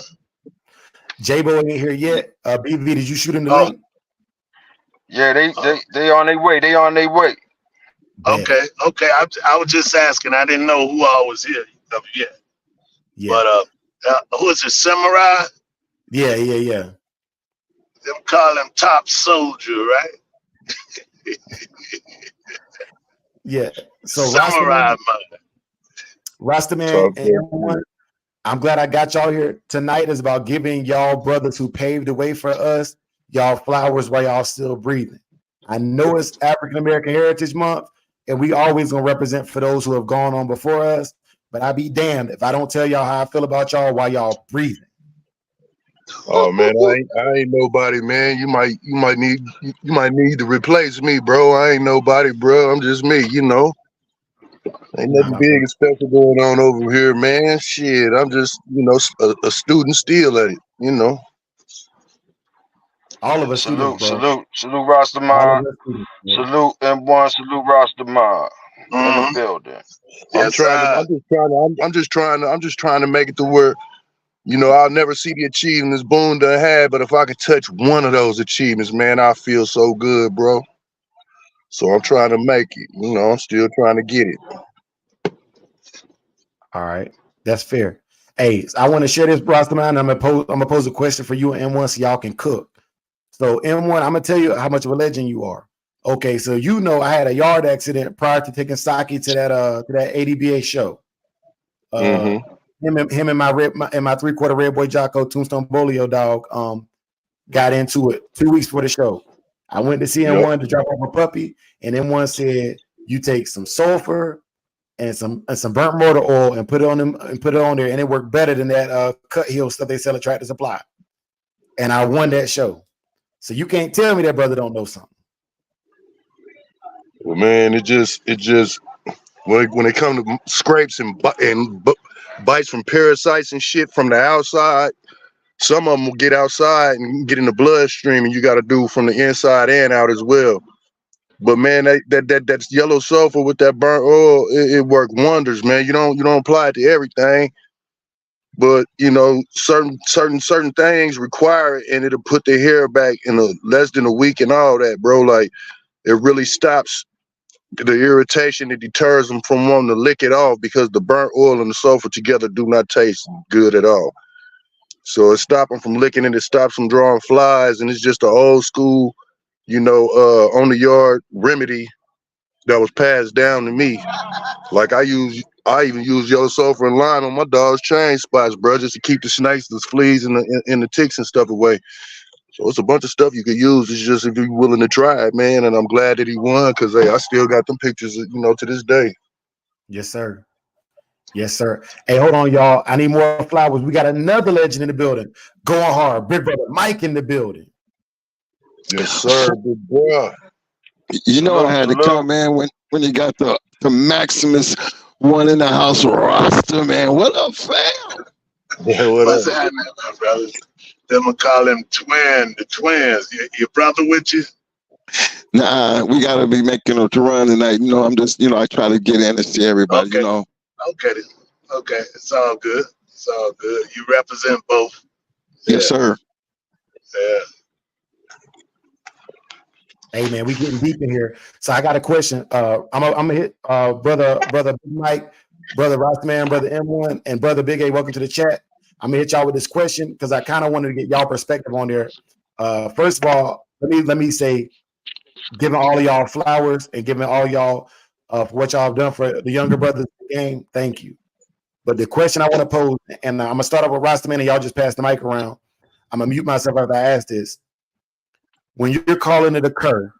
J-Bo ain't here yet. BV, did you shoot him the Oh. link? Yeah, they on their way. They on their way. Okay. I was just asking. I didn't know who all was here yet. Yeah. But who is it? Samurai? Yeah. Them call him Top Soldier, right? Yeah. So Samurai, Rasta Man and everyone, I'm glad I got y'all here tonight. Is about giving y'all brothers who paved the way for us y'all flowers while y'all still breathing. I know it's African American Heritage Month, and we always gonna represent for those who have gone on before us. But I be damned if I don't tell y'all how I feel about y'all while y'all breathing. Oh man, I ain't nobody, man. You might need to replace me, bro. I ain't nobody, bro. I'm just me, you know. Ain't nothing big and special going on over here, man. Shit, I'm just, a student still at it, you know. All of us Salute, students, bro. salute Rastaman. Salute M1, salute Rastaman. In the building. I'm just trying to make it to where, I'll never see the achievements Boone done had, but if I could touch one of those achievements, man, I feel so good, bro. So I'm trying to make it. I'm still trying to get it. All right, that's fair. Hey, I want to share this, Rastaman. I'm gonna pose a question for you and M1 so y'all can cook. So M1, I'm gonna tell you how much of a legend you are. Okay, so I had a yard accident prior to taking Saki to that ADBA show. Him and my 3/4 Red Boy Jocko Tombstone Bolio dog got into it 2 weeks before the show. I went to see M1 to drop off a puppy, and M1 said, "You take some sulfur and some burnt motor oil and put it on them and put it on there, and it worked better than that cut heel stuff they sell at Tractor Supply." And I won that show. So you can't tell me that brother don't know something. Well, man, it just when it comes to scrapes and bites from parasites and shit from the outside, some of them will get outside and get in the bloodstream, and you got to do from the inside and out as well. But man, that yellow sulfur with that burnt oil, it worked wonders, man. You don't apply it to everything, but certain things require it, and it'll put the hair back in less than a week and all that, bro. Like it really stops the irritation, it deters them from wanting to lick it off because the burnt oil and the sulfur together do not taste good at all. So it stops them from licking it. It stops them drawing flies, and it's just an old school, on the yard remedy that was passed down to me. Like I even use yellow sulfur and lime on my dog's chain spots, bro, just to keep the snakes, the fleas, and the ticks and stuff away. So it's a bunch of stuff you could use. It's just if you're willing to try it, man. And I'm glad that he won because I still got them pictures, to this day. Yes, sir. Yes, sir. Hey, hold on, y'all. I need more flowers. We got another legend in the building. Going hard. Big brother Mike in the building. Yes, sir, big boy. You know I had to come, man, when you got the Maximus one in the house roster, man. What up, fam? Yeah, What's happening, my brother? Them gonna call them the twins. Your brother with you? Nah, we gotta be making a run tonight. I'm just, I try to get in and see everybody, Okay. Okay, it's all good. It's all good. You represent both. Yes, sir. Yeah. Hey man, we getting deep in here. So I got a question. I'm gonna hit brother Big Mike, brother Rossman, brother M1, and brother Big A. Welcome to the chat. I'm gonna hit y'all with this question because I kind of wanted to get y'all perspective on there. First of all, let me say, giving all of y'all flowers and giving all y'all for what y'all have done for the younger brothers in the game. Thank you. But the question I want to pose, and I'm gonna start off with Rossman, and y'all just pass the mic around. I'm gonna mute myself after I ask this. When you're calling it a cur,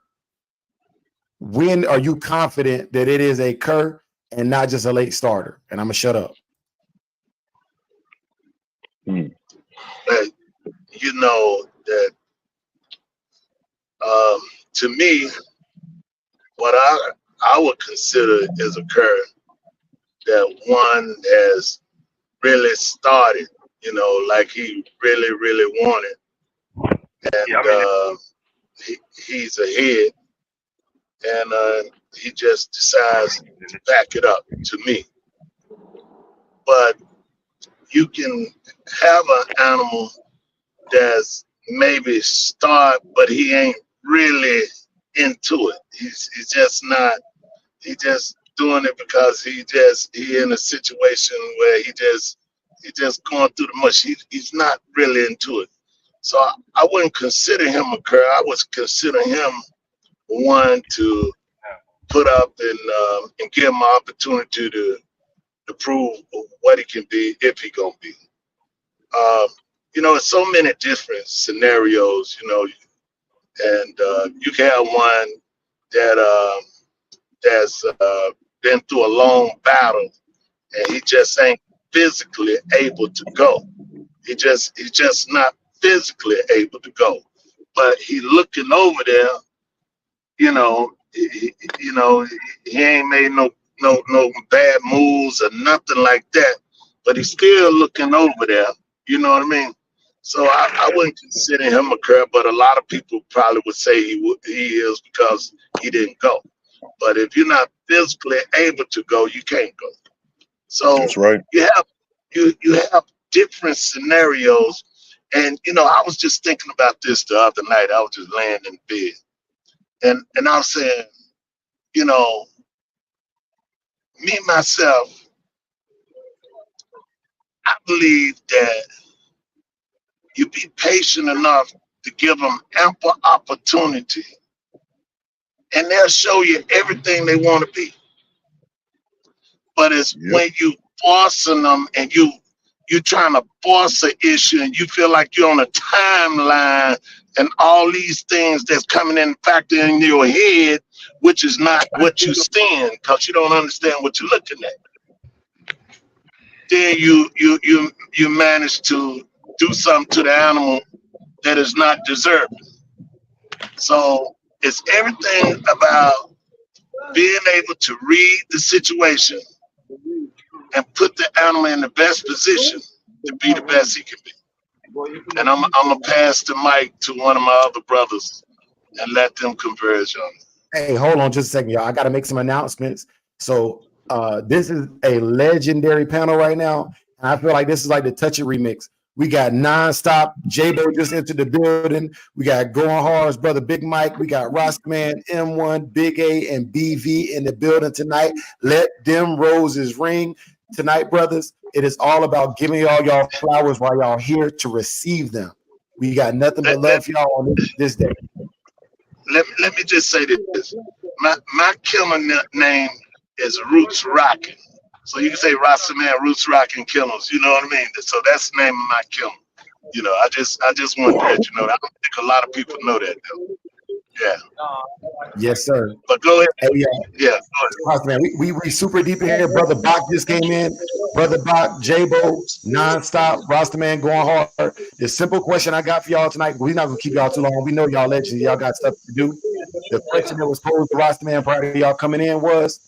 when are you confident that it is a cur and not just a late starter? And I'm gonna shut up. But you know that to me, what I would consider is a cur that one has really started, like he really wanted, and he's ahead, and he just decides to back it up to me. But you can have an animal that's maybe start, but he ain't really into it. He's just not. He just doing it because he in a situation where he just going through the mush. He's not really into it. So I wouldn't consider him a cur. I would consider him one to put up and give him an opportunity to prove what he can be if he gonna be. It's so many different scenarios, and you can have one that's been through a long battle and he just ain't physically able to go. He's just not physically able to go, but he looking over there. He ain't made no bad moves or nothing like that, but he's still looking over there. You know what I mean? So I wouldn't consider him a cur, but a lot of people probably would say he is because he didn't go. But if you're not physically able to go, you can't go. So that's right. You have different scenarios, and I was just thinking about this the other night. I was just laying in bed, and I was saying, me myself, I believe that you be patient enough to give them ample opportunity, and they'll show you everything they want to be. But it's when you forcing them and you trying to force an issue and you feel like you're on a timeline and all these things that's coming in factor in your head, which is not what you're seeing because you don't understand what you're looking at. Then you manage to do something to the animal that is not deserving. So it's everything about being able to read the situation and put the animal in the best position to be the best he can be. And I'm gonna pass the mic to one of my other brothers and let them converge on it. Hey, hold on just a second, y'all. I got to make some announcements. So this is a legendary panel right now. And I feel like this is like the Touch It remix. We got Nonstop. J-Bo just entered the building. We got Going Hard's brother Big Mike. We got Rostman, M1, Big A, and BV in the building tonight. Let them roses ring tonight, brothers. It is all about giving y'all flowers while y'all here to receive them. We got nothing but love for y'all on this day. Let me just say this. My killer name is Roots Rockin'. So you can say Rasta Man, Roots Rockin' Killers. You know what I mean? So that's the name of my killer. You know, I just want to let you know. I don't think a lot of people know that though. Yeah. Yes, sir. But go ahead. Hey, yeah. Rasta Man, we super deep in here. Brother Bach just came in. Brother Bach, J-Bo, Nonstop, Rasta Man, Going Hard. The simple question I got for y'all tonight, we're not gonna keep y'all too long. We know y'all legends, y'all got stuff to do. The question that was posed to Rasta Man prior to y'all coming in was,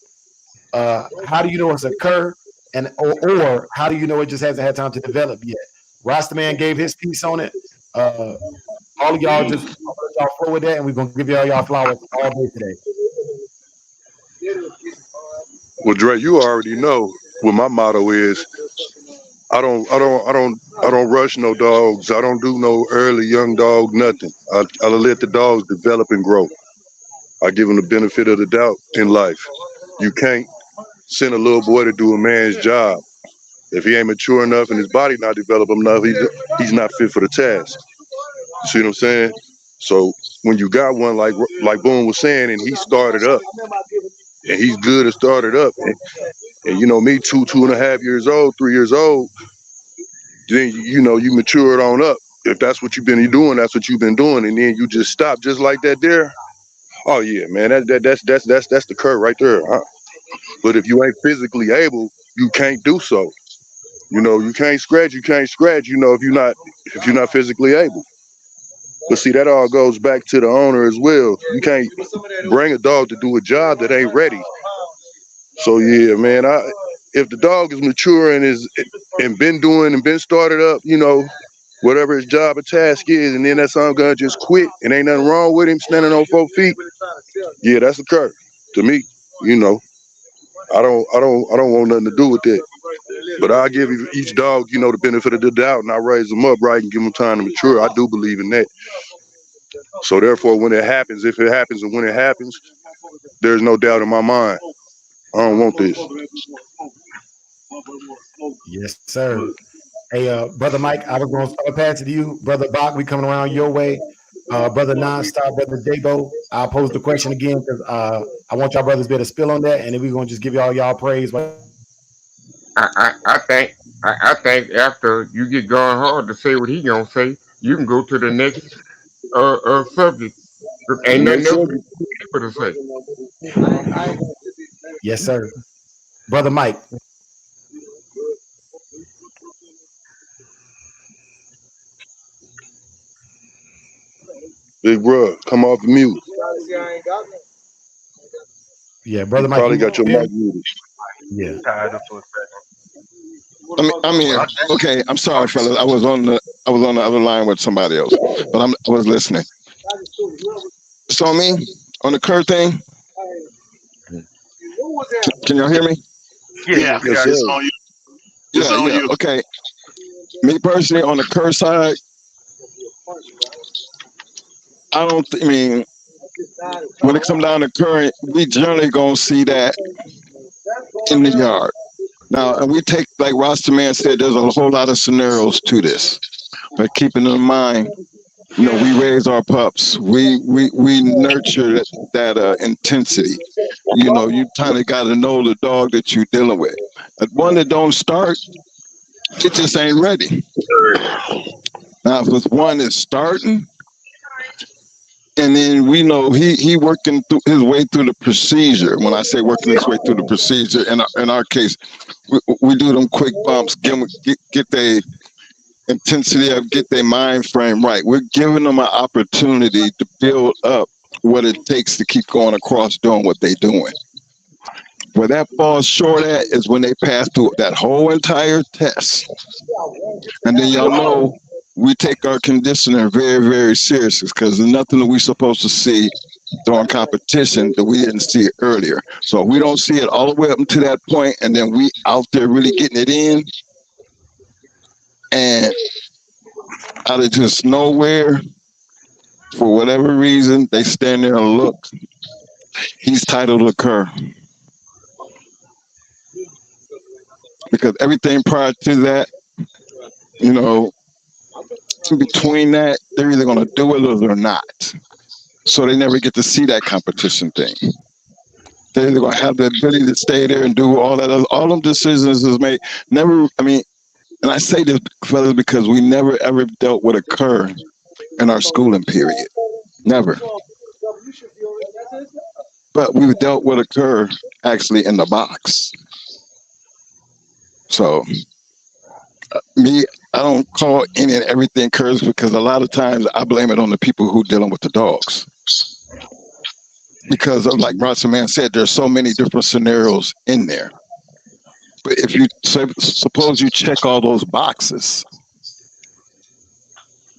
how do you know it's a cur, and or how do you know it just hasn't had time to develop yet? Rasta Man gave his piece on it. All of y'all just y'all flow with that, and we're gonna give y'all flowers all day today. Well, Dre, you already know what my motto is. I don't rush no dogs. I don't do no early young dog nothing. I let the dogs develop and grow. I give them the benefit of the doubt in life. You can't send a little boy to do a man's job. If he ain't mature enough and his body not developed enough, he's not fit for the task. See what I'm saying? So when you got one like Boone was saying, and he started up, and he's good at started up, and you know me, 2.5 years old, 3 years old, then you know you matured on up. If that's what you've been doing, that's what you've been doing, and then you just stop just like that there. Oh yeah, man, that's the curve right there. Huh? But if you ain't physically able, you can't do so. You know, you can't scratch. You know, if you're not physically able. But see, that all goes back to the owner as well. You can't bring a dog to do a job that ain't ready. So yeah, man, if the dog is mature and been doing and been started up, you know, whatever his job or task is, and then that son gonna just quit and ain't nothing wrong with him standing on 4 feet. Yeah, that's a curse to me. You know, I don't want nothing to do with that. But I give each dog, you know, the benefit of the doubt, and I raise them up right and give them time to mature. I do believe in that. So therefore, when it happens, if it happens, and when it happens, there's no doubt in my mind. I don't want this. Yes, sir. Hey, Brother Mike, I was going to pass it to you. Brother Bach, we coming around your way. Brother Nonstop, Brother J-Bo, I'll pose the question again because I want y'all brothers to be able to spill on that, and then we're going to just give y'all praise. I think after you get Going Hard to say what he gonna say, you can go to the next subject. Ain't nothing else to say. Yes, sir. Brother Mike. Big bro, come off the mute. Yeah, Brother Mike. Probably got your mic muted. Yeah. I'm here. Okay, I'm sorry, fellas. I was on the other line with somebody else, but I was listening. So me on the Kurt thing. Can y'all hear me? Yeah, it's on you. It's on you. Okay. Me personally, on the Kurt side, I mean, when it comes down to current, we generally gonna see that in the yard. Now, and we take, like Rasta Man said, there's a whole lot of scenarios to this. But keeping in mind, you know, we raise our pups. We nurture that intensity. You know, you kind of got to know the dog that you're dealing with. One that don't start, it just ain't ready. Now, if it's one that's starting, and then we know he working through his way through the procedure. When I say working his way through the procedure, in our case, we do them quick bumps, get their intensity up, get their mind frame right. We're giving them an opportunity to build up what it takes to keep going across doing what they're doing. Where that falls short at is when they pass through that whole entire test. And then y'all know we take our conditioning very, very seriously because there's nothing that we're supposed to see during competition that we didn't see earlier. So we don't see it all the way up to that point, and then we out there really getting it in. And out of just nowhere, for whatever reason, they stand there and look. He's titled a cur. Because everything prior to that, you know, in between that, they're either going to do it or they're not. So they never get to see that competition thing. They're either going to have the ability to stay there and do all that. All them decisions is made. Never, I mean, and I say this, fellas, because we never ever dealt with a cur in our schooling period. Never. But we've dealt with a cur actually in the box. So, me, I don't call any and everything curs because a lot of times I blame it on the people who dealing with the dogs. Because of, like Rasta Man said, there's so many different scenarios in there. But if you suppose you check all those boxes,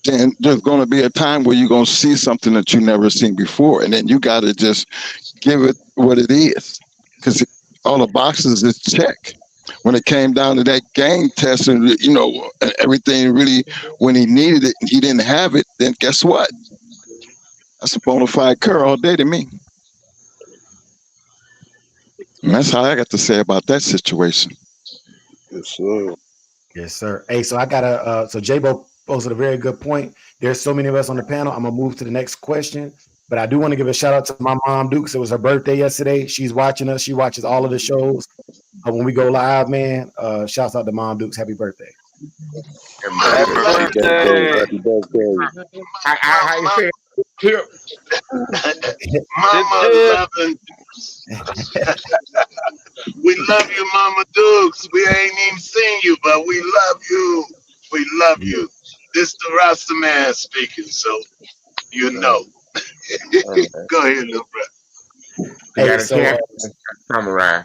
then there's going to be a time where you're going to see something that you never seen before, and then you got to just give it what it is, because all the boxes is checked. When it came down to that game test, and you know everything really, when he needed it, he didn't have it. Then guess what? That's a bona fide cur all day to me. And that's how I got to say about that situation. Yes, sir. Yes, sir. Hey, so I got so J-Bo posted a very good point. There's so many of us on the panel. I'm gonna move to the next question, but I do want to give a shout out to my mom, Dukes. It was her birthday yesterday. She's watching us. She watches all of the shows when we go live, man. Shouts out to Mom Dukes. Happy birthday. Happy birthday. Happy birthday. How you say Tip? Mama loving. We love you, Mama Dukes. We ain't even seen you, but we love you. We love you. This the Rasta Man speaking, so you know. Go ahead, little brother. Hey, so Samurai.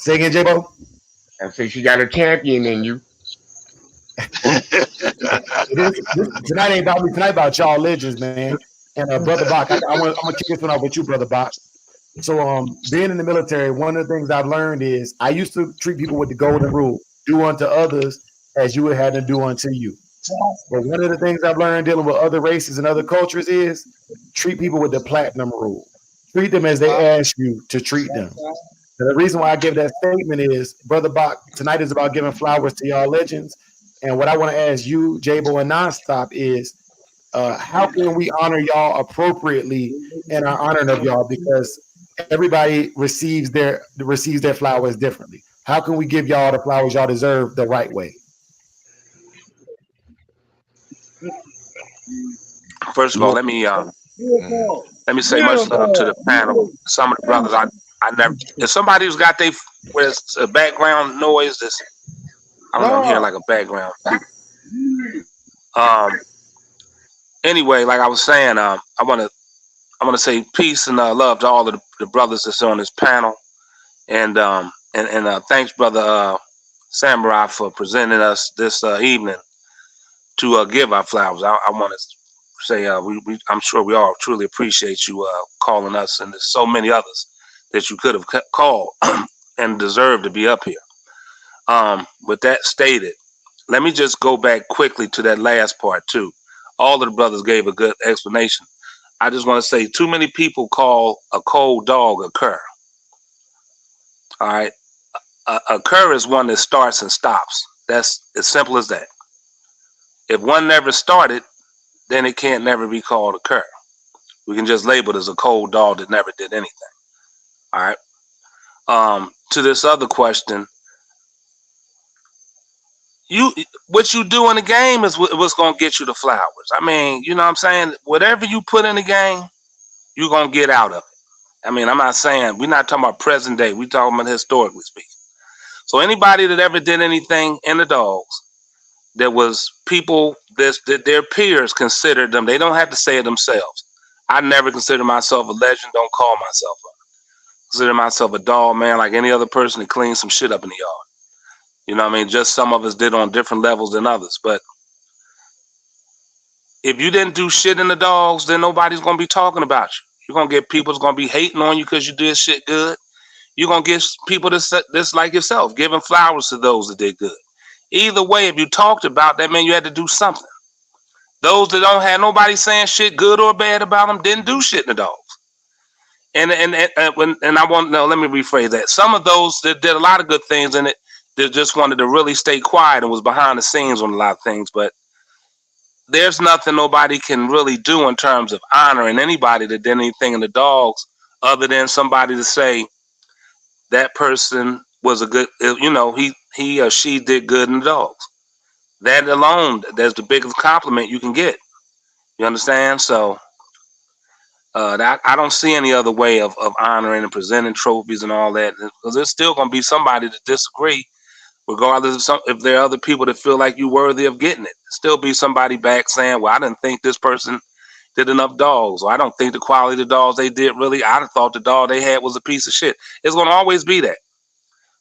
say again, J-Bo. I say she got a champion in you. Tonight ain't about me. Tonight about y'all legends, man. And Brother Bach, I'm gonna kick this one off with you, Brother Bach. So being in the military, one of the things I've learned is I used to treat people with the golden rule: do unto others as you would have them do unto you. But one of the things I've learned dealing with other races and other cultures is treat people with the platinum rule. Treat them as they ask you to treat them. And the reason why I give that statement is, Brother Bach, tonight is about giving flowers to y'all legends. And what I want to ask you, J-Bo and Nonstop, is how can we honor y'all appropriately in our honor of y'all? Because everybody receives their flowers differently. How can we give y'all the flowers y'all deserve the right way? First of all, let me say much love to the panel. Some of the brothers I never. If somebody who's got where it's a background noise, this I don't know, I'm hearing like a background. Anyway, like I was saying, I want to say peace and love to all of the brothers that's on this panel, and thanks, brother Samurai, for presenting us this evening to give our flowers. I want to say I'm sure we all truly appreciate you calling us, and there's so many others that you could have called and deserve to be up here. With that stated, let me just go back quickly to that last part too. All of the brothers gave a good explanation. I just want to say too many people call a cold dog a cur. All right. A cur is one that starts and stops. That's as simple as that. If one never started, then it can't never be called a cur. We can just label it as a cold dog that never did anything. All right. To this other question, what you do in the game is what's going to get you the flowers. I mean, you know what I'm saying? Whatever you put in the game, you're going to get out of it. I mean, I'm not saying, we're not talking about present day. We're talking about historically speaking. So anybody that ever did anything in the dogs, there was people that their peers considered them. They don't have to say it themselves. I never consider myself a legend. Don't call myself one. Consider myself a dog man like any other person that cleans some shit up in the yard. You know what I mean? Just some of us did on different levels than others. But if you didn't do shit in the dogs, then nobody's going to be talking about you. You're going to get people that's going to be hating on you because you did shit good. You're going to get people that's like yourself, giving flowers to those that did good. Either way, if you talked about that, man, you had to do something. Those that don't have nobody saying shit good or bad about them didn't do shit in the dogs. And I want no. Let me rephrase that. Some of those that did a lot of good things in it, they just wanted to really stay quiet and was behind the scenes on a lot of things. But there's nothing nobody can really do in terms of honoring anybody that did anything in the dogs, other than somebody to say that person was a good, he or she did good in the dogs. That alone, that's the biggest compliment you can get. You understand? So I don't see any other way of honoring and presenting trophies and all that, because there's still going to be somebody to disagree, regardless of if there are other people that feel like you're worthy of getting it. Still be somebody back saying, well, I didn't think this person did enough dogs, or I don't think the quality of the dogs they did really, I thought the dog they had was a piece of shit. It's going to always be that.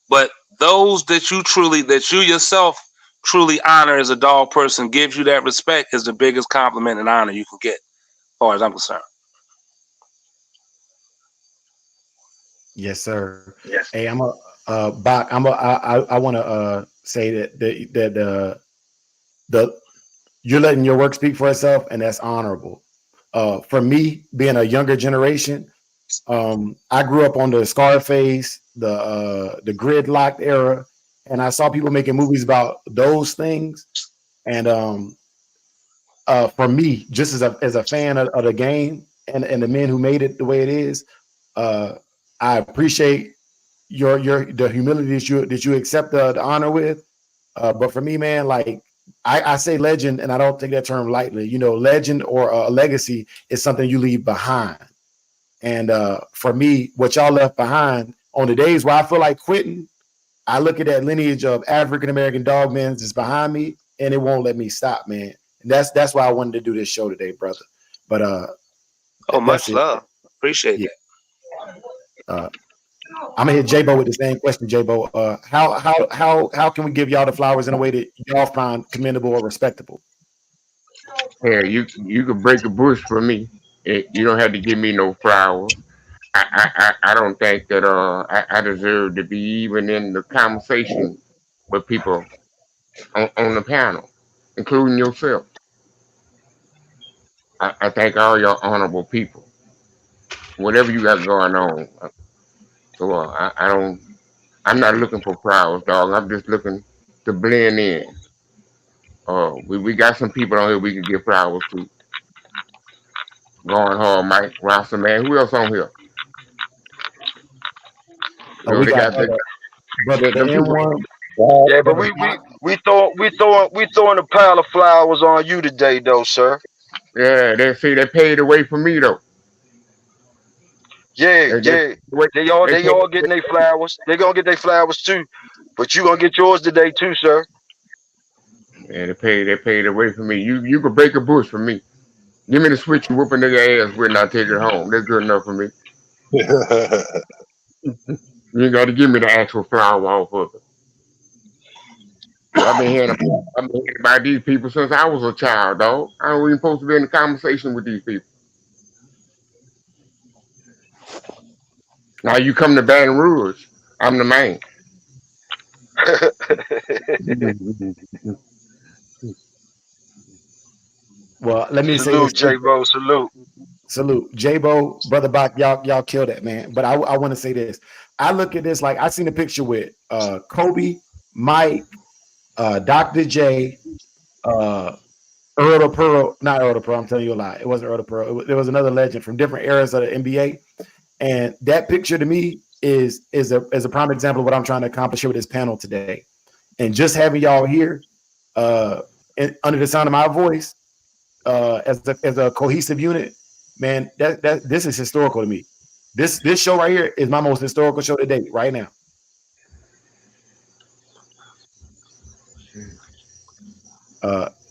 But those that you yourself truly honor as a dog person, gives you that respect, is the biggest compliment and honor you can get, as far as I'm concerned. Yes, sir. Yes. Hey, Bach, I want to say that you're letting your work speak for itself, and that's honorable. For me, being a younger generation, I grew up on the Scarface, the gridlocked era, and I saw people making movies about those things. And for me, just as a fan of the game and the men who made it the way it is, I appreciate the humility that you accept the honor with. But for me, man, like I say legend, and I don't take that term lightly. Legend or a legacy is something you leave behind. And for me, what y'all left behind on the days where I feel like quitting, I look at that lineage of African-American dog men that's behind me, and it won't let me stop, man. And that's why I wanted to do this show today, brother. But much love. Appreciate that. I'm gonna hit J-Bo with the same question, J-Bo. How can we give y'all the flowers in a way that y'all find commendable or respectable? Yeah, you can break a bush for me. You don't have to give me no flowers. I don't think that I deserve to be even in the conversation with people on the panel, including yourself. I thank all y'all honorable people, whatever you got going on. So I'm not looking for flowers, dog. I'm just looking to blend in. We got some people on here we can give flowers to. Going hard, Mike, Rasta, man. Who else on here? We got brother the M1. Yeah, but we throwing a pile of flowers on you today, though, sir. Yeah, they paid away for me though. Yeah. They all getting their flowers. They gonna get their flowers too, but you gonna get yours today too, sir. Yeah, they paid away for me. You could break a bush for me. Give me the switch you whooping nigga ass with, and I'll take it home. That's good enough for me. You ain't got to give me the actual flower off of it. I've been hearing about these people since I was a child, dog. I don't even supposed to be in a conversation with these people. Now you come to Baton Rouge, I'm the man. Well, let me salute, say J-Bo, salute, J-Bo, brother Bach, y'all killed that, man. But I want to say this. I look at this like I seen a picture with Kobe, Mike, Dr. J, Earl of Pearl, not Earl of Pearl. I'm telling you a lie. It wasn't Earl of Pearl. There was another legend from different eras of the NBA, and that picture to me is a prime example of what I'm trying to accomplish here with this panel today. And just having y'all here, under the sound of my voice, as a cohesive unit, man, that this is historical to me. This show right here is my most historical show to date right now.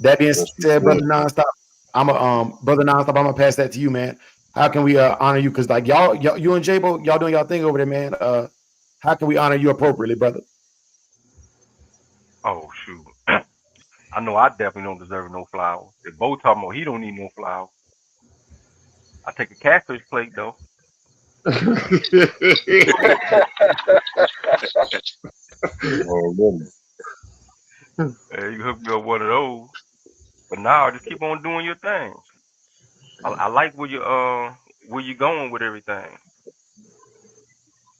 That being said, brother Nonstop, I'm gonna pass that to you, man. How can we honor you? Because like y'all, you and J-Bo, y'all doing y'all thing over there, man. How can we honor you appropriately, brother? Oh shoot. I know I definitely don't deserve no flowers. If Bo talking about he don't need no flowers, I take a catfish plate though. You hook me up one of those. But now just keep on doing your thing. I like where you going with everything.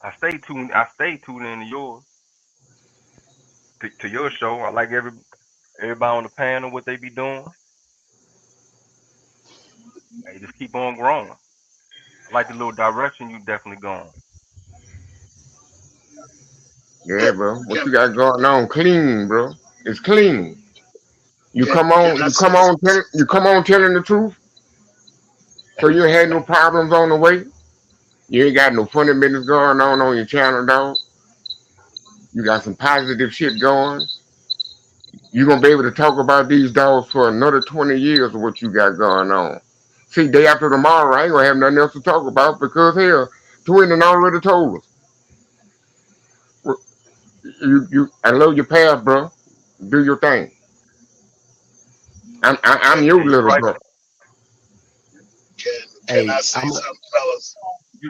I stay tuned into yours to your show. I like everybody on the panel what they be doing. Hey, just keep on growing. I like the little direction you definitely going. Yeah, bro. What you got going on? Clean, bro. It's clean. You come on telling the truth. So you ain't had no problems on the way. You ain't got no funny business going on your channel, dog. You got some positive shit going. You're gonna be able to talk about these dogs for another 20 years of what you got going on. See, day after tomorrow, I ain't gonna have nothing else to talk about because hell, Twin already told us. I love your path, bro. Do your thing. I'm your little right. bro. Can I say something, fellas?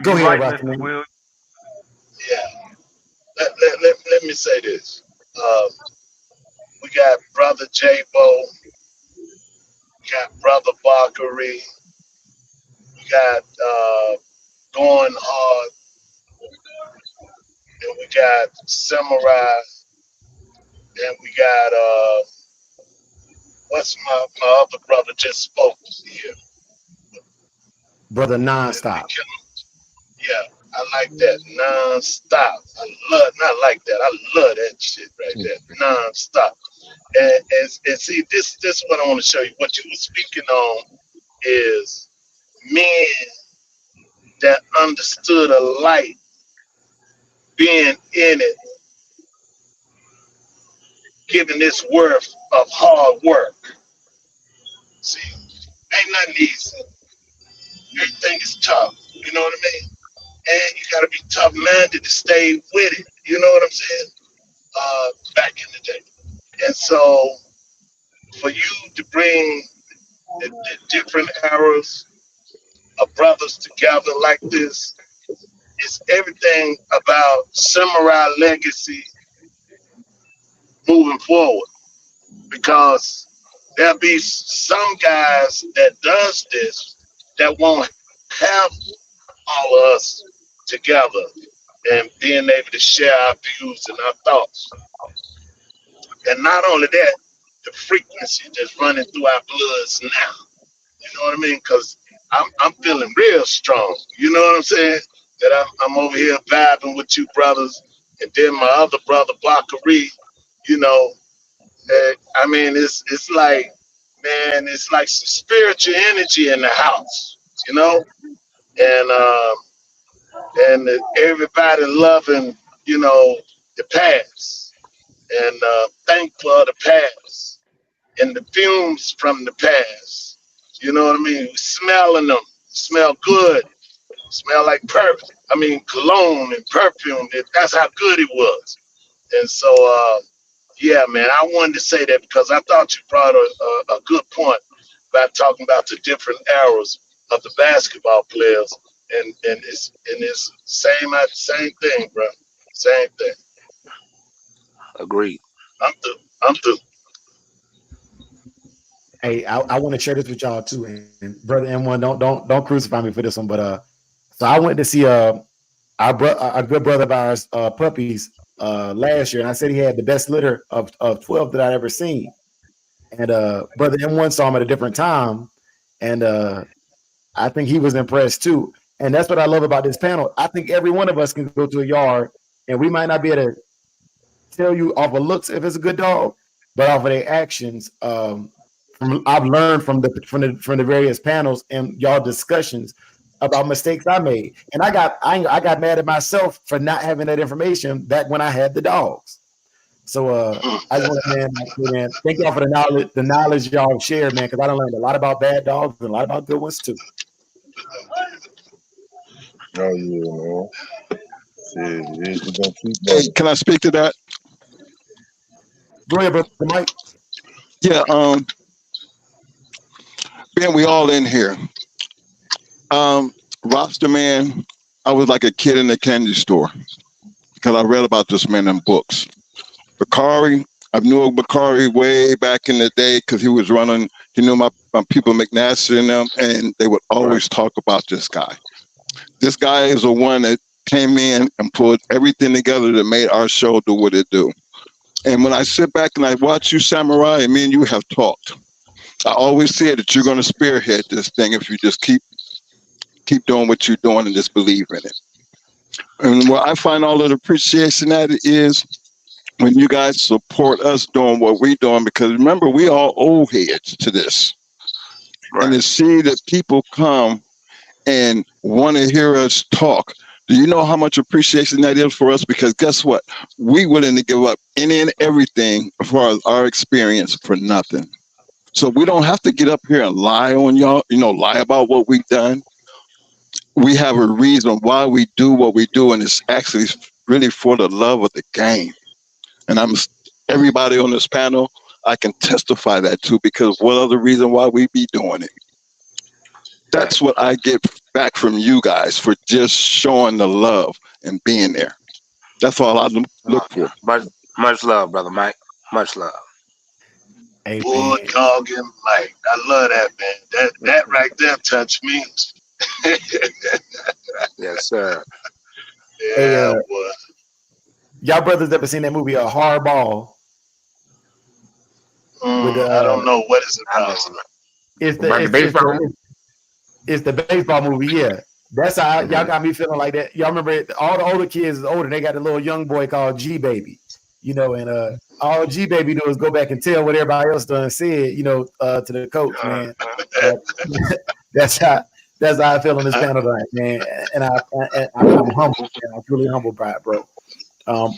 Go ahead, right, Rocky. Mr. Will. Yeah. Let me say this. We got Brother J-Bo. We got Brother Bakari. We got Going Hard. And we got Samurai. And we got what's my other brother just spoke here? Brother Nonstop. Yeah, I like that. Non-stop. I love, not like that. I love that shit right there. Non-stop. And see, this is what I want to show you. What you were speaking on is men that understood a light being in it, giving this worth of hard work. See, ain't nothing easy. Everything is tough. You know what I mean? And you gotta be tough-minded to stay with it. You know what I'm saying? Back in the day. And so for you to bring the different eras of brothers together like this, it's everything about Samurai legacy moving forward. Because there'll be some guys that does this that won't have all of us together and being able to share our views and our thoughts. And not only that, the frequency that's running through our bloods now. You know what I mean? Because I'm feeling real strong. You know what I'm saying? That I'm over here vibing with you brothers, and then my other brother Bakari. You know, I mean, it's like, man, it's like some spiritual energy in the house. You know, and everybody loving, you know, the past and thankful of the past and the fumes from the past. You know what I mean? Smelling them, smell good, smell like perfume. I mean, cologne and perfume. That's how good it was. And so, yeah, man, I wanted to say that because I thought you brought a good point about talking about the different eras of the basketball players. And it's same thing, bro. Same thing. Agreed. I'm through. Hey, I want to share this with y'all too, and brother M1, don't crucify me for this one, but so I went to see our good brother of ours, Puppies, last year, and I said he had the best litter of 12 that I'd ever seen, and brother M1 saw him at a different time, and I think he was impressed too, and that's what I love about this panel. I think every one of us can go to a yard, and we might not be able to tell you off of looks if it's a good dog, but off of their actions. I've learned from the various panels and y'all discussions about mistakes I made, and I got mad at myself for not having that information back when I had the dogs. So I just want to, man, thank y'all for the knowledge y'all shared, man, because I done learned a lot about bad dogs and a lot about good ones too. Oh yeah, man. Hey, can I speak to that? Go ahead, brother Mike. Yeah, man, we all in here. Roster man, I was like a kid in a candy store because I read about this man in books. Bakari, I knew Bakari way back in the day because he was running. He knew my people McNasty and them, and they would always talk about this guy. This guy is the one that came in and put everything together that made our show do what it do. And when I sit back and I watch you, Samurai, and me and you have talked, I always say that you're going to spearhead this thing if you just keep doing what you're doing and just believe in it. And what I find all of the appreciation at it is when you guys support us doing what we're doing, because remember, we all old heads to this. Right. And to see that people come and want to hear us talk, do you know how much appreciation that is for us? Because guess what? We willing to give up any and everything as far as our experience for nothing. So we don't have to get up here and lie on y'all, lie about what we've done. We have a reason why we do what we do, and it's actually really for the love of the game. And everybody on this panel, I can testify that too, because what other reason why we be doing it? That's what I get back from you guys for just showing the love and being there. That's all I look for. Much love, brother Mike. Much love. Bulldog and Mike. I love that, man. That right there touched me. Yes, sir. Yeah, boy. Y'all brothers ever seen that movie, Hardball? I don't know what is it about. It's the baseball movie, yeah. That's how y'all got me feeling like that. Y'all remember all the older kids is older. They got a little young boy called G Baby, and all G Baby do is go back and tell what everybody else done said, to the coach, man. That's how I feel on this panel tonight, man. And I'm humble, man. I'm truly humbled by it, bro.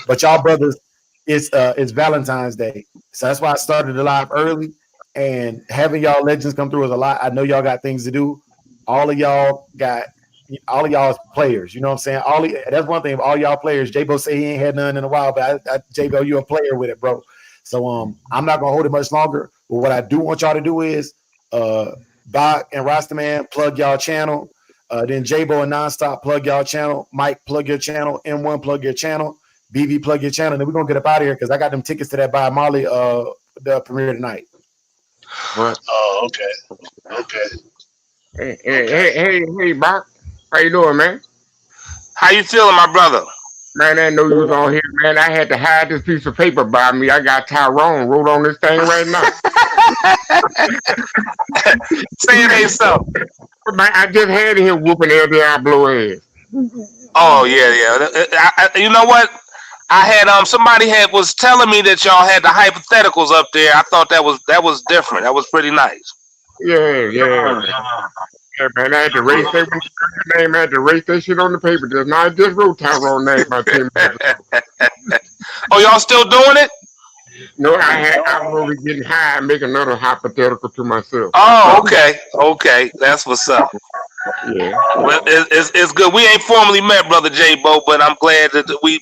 But y'all brothers, it's Valentine's Day, so that's why I started the live early. And having y'all legends come through is a lot. I know y'all got things to do. All of y'all is players. You know what I'm saying? That's one thing. All y'all players. J-Bo say he ain't had none in a while, but J-Bo, you a player with it, bro. So I'm not gonna hold it much longer. But what I do want y'all to do is Bach and Rastaman, plug y'all channel. Then J-Bo and Nonstop, plug y'all channel. Mike, plug your channel. M1, plug your channel. BV, plug your channel. And then we're gonna get up out of here because I got them tickets to that by Marley the premiere tonight. What? Oh, okay. Hey, Bach. How you doing, man? How you feeling, my brother? Man, I know you was on here, man. I had to hide this piece of paper by me. I got Tyrone wrote on this thing right now. Say it ain't so. Man, I just had him whooping El Diablo ass. Oh yeah. You know what? I had somebody was telling me that y'all had the hypotheticals up there. I thought that was different. That was pretty nice. Yeah. Yeah, man, I had to erase that name. I had to erase that shit on the paper. Just not just wrote Tyrone name about 10 minutes. Oh, y'all still doing it? No, I was over getting high and make another hypothetical to myself. Oh, okay. That's what's up. Yeah. Well, it's good. We ain't formally met, brother J-Bo, but I'm glad that we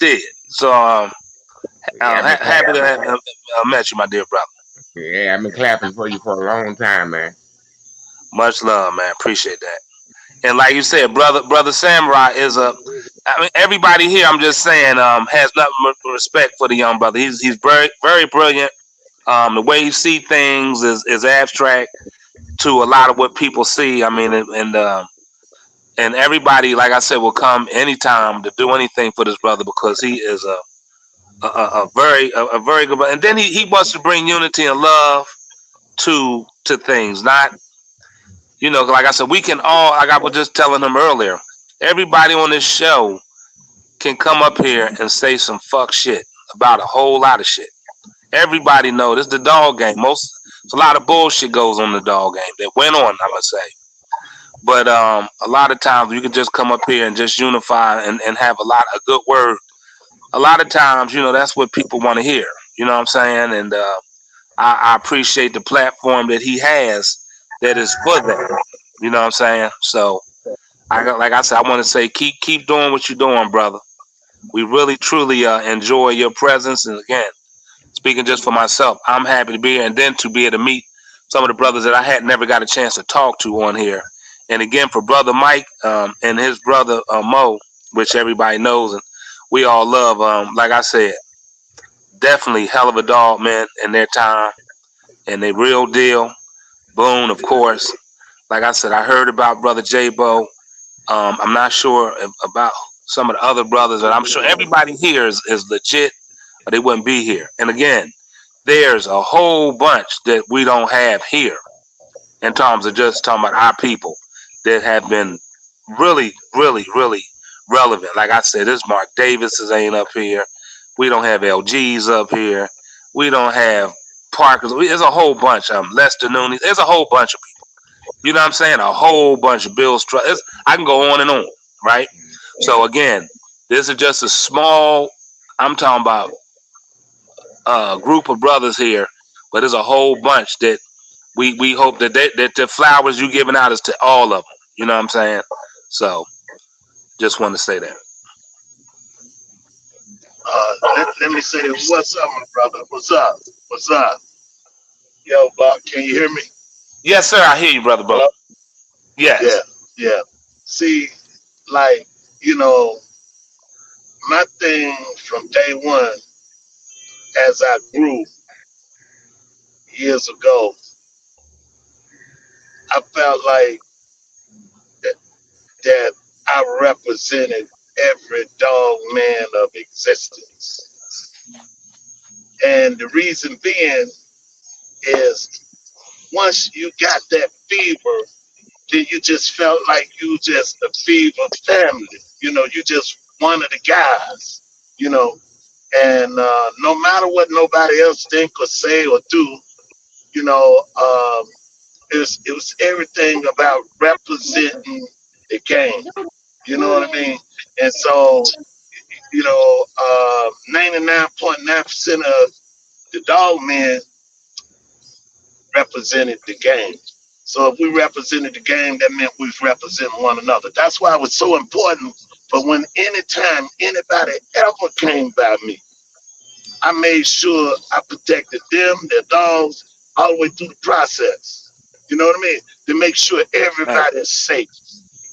did. So happy to have met you, my dear brother. Yeah, I've been clapping for you for a long time, man. Much love, man. Appreciate that. And like you said, brother Samurai is everybody here, I'm just saying, has nothing but respect for the young brother. He's very, very brilliant. The way he see things is abstract to a lot of what people see. I mean, and everybody, like I said, will come anytime to do anything for this brother because he is a very good brother. And then he wants to bring unity and love to things, not. Like I said, we can all, like I was just telling him earlier, everybody on this show can come up here and say some fuck shit about a whole lot of shit. Everybody know this is the dog game. A lot of bullshit goes on the dog game that went on, I must say. But a lot of times you can just come up here and just unify and have a good word. A lot of times, that's what people want to hear. You know what I'm saying? And I appreciate the platform that he has. That is for them, you know what I'm saying? So, like I said, I want to say, keep doing what you're doing, brother. We really, truly enjoy your presence. And again, speaking just for myself, I'm happy to be here, and then to be able to meet some of the brothers that I had never got a chance to talk to on here. And again, for brother Mike and his brother Mo, which everybody knows and we all love. Like I said, definitely hell of a dog, man, in their time, and they real deal. Boone, of course. Like I said, I heard about Brother J-Bo. I'm not sure about some of the other brothers, but I'm sure everybody here is legit, or they wouldn't be here. And again, there's a whole bunch that we don't have here in terms of just talking about our people that have been really, really, really relevant. Like I said, this Mark Davis's ain't up here. We don't have LG's up here. We don't have Parker's. There's a whole bunch of them. Lester Nooney. There's a whole bunch of people. You know what I'm saying? A whole bunch of Bill Strutt. I can go on and on, right? So again, this is just a small, I'm talking about group of brothers here, but there's a whole bunch that we hope that the flowers you giving out is to all of them. You know what I'm saying? So just want to say that. Let me say this. What's up, my brother? What's up? What's up? Yo, Buck, can you hear me? Yes, sir. I hear you, brother. Hello? Yes. Yeah. See, like, you know, my thing from day one, as I grew years ago, I felt like that I represented every dog man of existence. And the reason being is once you got that fever, then you just felt like you just a fever family. You know, you just one of the guys, you know. And no matter what nobody else think or say or do, you know, it was everything about representing the game. You know what I mean? And so, you know, 99.9% of the dog men represented the game. So if we represented the game, that meant we was representing one another. That's why it was so important for when anytime anybody ever came by me, I made sure I protected them, their dogs, all the way through the process. You know what I mean? To make sure everybody is safe.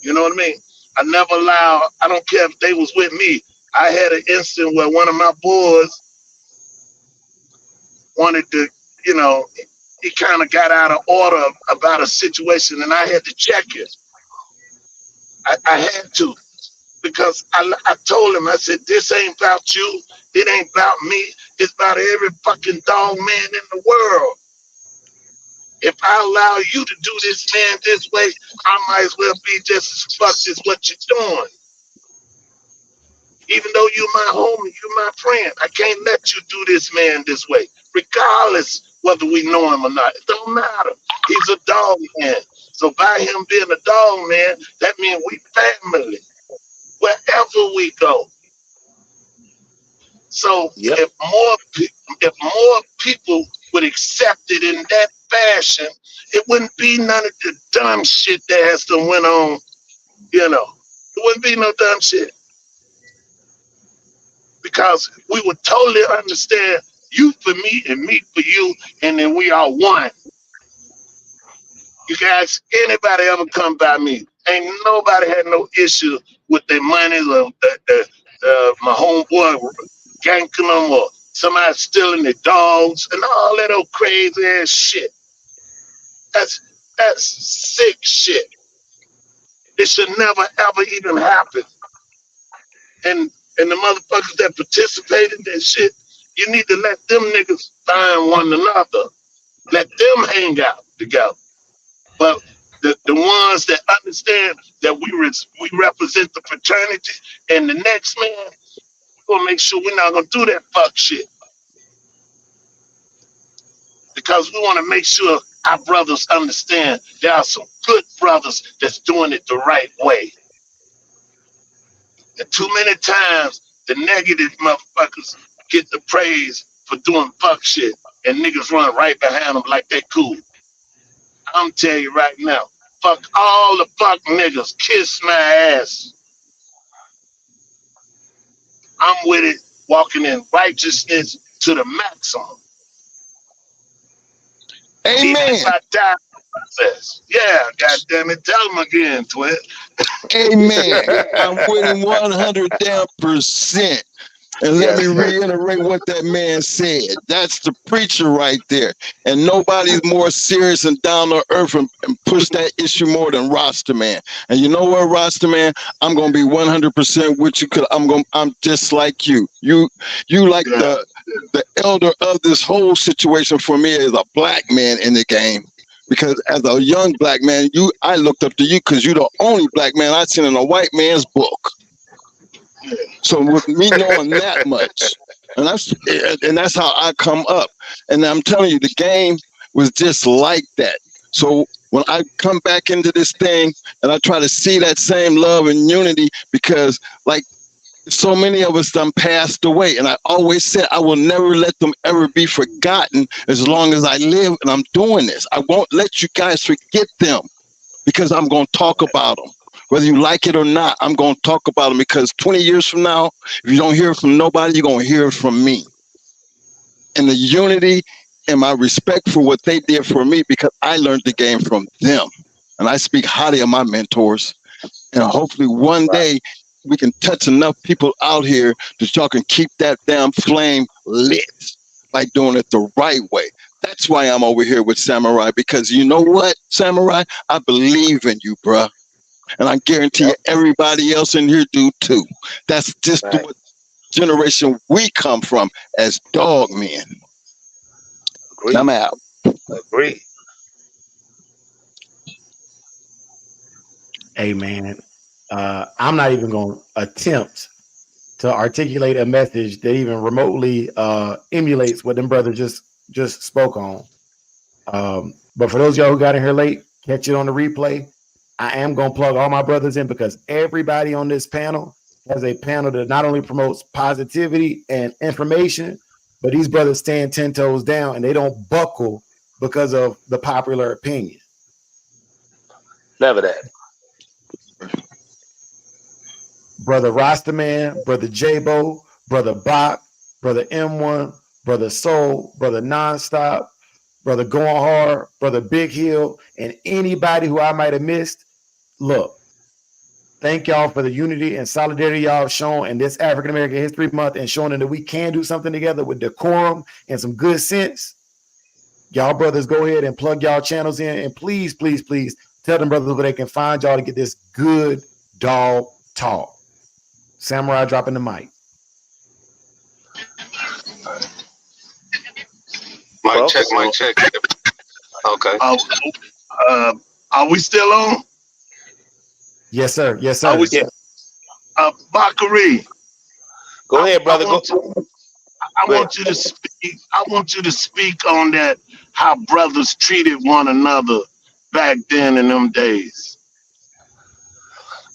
You know what I mean? I never allow, I don't care if they was with me. I had an incident where one of my boys wanted to, you know, he kind of got out of order about a situation, and I had to check it. I had to, because I told him, I said, this ain't about you. It ain't about me. It's about every fucking dog man in the world. If I allow you to do this man this way, I might as well be just as fucked as what you're doing. Even though you're my homie, you're my friend, I can't let you do this man this way, regardless whether we know him or not. It don't matter. He's a dog man. So by him being a dog man, that means we family, wherever we go. So if more people would accept it in that fashion, it wouldn't be none of the dumb shit that has to went on, you know. It wouldn't be no dumb shit. Because we would totally understand you for me and me for you, and then we are one. You guys, anybody ever come by me, ain't nobody had no issue with their money or my homeboy ganking them or somebody stealing their dogs and all that old crazy ass shit. That's sick shit. It should never ever even happen. And the motherfuckers that participated in that shit, you need to let them niggas find one another. Let them hang out together. But the ones that understand that we represent the fraternity and the next man, we're gonna make sure we're not gonna do that fuck shit. Because we want to make sure our brothers understand there are some good brothers that's doing it the right way. And too many times, the negative motherfuckers get the praise for doing fuck shit, and niggas run right behind them like they cool. I'm telling you right now, fuck all the fuck niggas, kiss my ass. I'm with it, walking in righteousness to the maximum. Amen. Even if I die in the process. Yeah, goddamn it, tell them again, twin. Amen. I'm with him 100%. And let me Yes, sir. reiterate what that man said. That's the preacher right there. And nobody's more serious and down to earth and push that issue more than Rasta Man. And you know what, Rasta Man? I'm gonna be 100% with you because I'm just like you. You like Yeah. the elder of this whole situation for me is a black man in the game. Because as a young black man, I looked up to you because you're the only black man I've seen in a white man's book. So with me knowing that much, and that's how I come up. And I'm telling you, the game was just like that. So when I come back into this thing and I try to see that same love and unity, because like so many of us done passed away, and I always said I will never let them ever be forgotten as long as I live and I'm doing this. I won't let you guys forget them because I'm going to talk about them. Whether you like it or not, I'm going to talk about them because 20 years from now, if you don't hear it from nobody, you're going to hear it from me. And the unity and my respect for what they did for me, because I learned the game from them. And I speak highly of my mentors. And hopefully one day we can touch enough people out here that y'all can keep that damn flame lit by doing it the right way. That's why I'm over here with Samurai, because you know what, Samurai? I believe in you, bruh. And I guarantee you everybody else in here do too. That's just what generation we come from as dog men. Agree. I'm out. Agree. Hey man, I'm not even going to attempt to articulate a message that even remotely emulates what them brothers just spoke on. But for those of y'all who got in here late, catch it on the replay. I am going to plug all my brothers in because everybody on this panel has a panel that not only promotes positivity and information, but these brothers stand 10 toes down and they don't buckle because of the popular opinion. Never that. Brother Rastaman, Brother J-Bo, Brother Bach, Brother M1, Brother Soul, Brother Nonstop, Brother Going Hard, Brother Big Hill, and anybody who I might have missed. Look, thank y'all for the unity and solidarity y'all have shown in this African American History Month and showing that we can do something together with decorum and some good sense. Y'all brothers, go ahead and plug y'all channels in, and please, please, please tell them brothers where they can find y'all to get this good dog talk. Samurai dropping the mic. Mic check, mic check. Okay. Are we still on? Yes, sir. Yes, sir. Are we? Bakari. Go ahead, brother. I want you to speak. I want you to speak on that. How brothers treated one another back then in them days.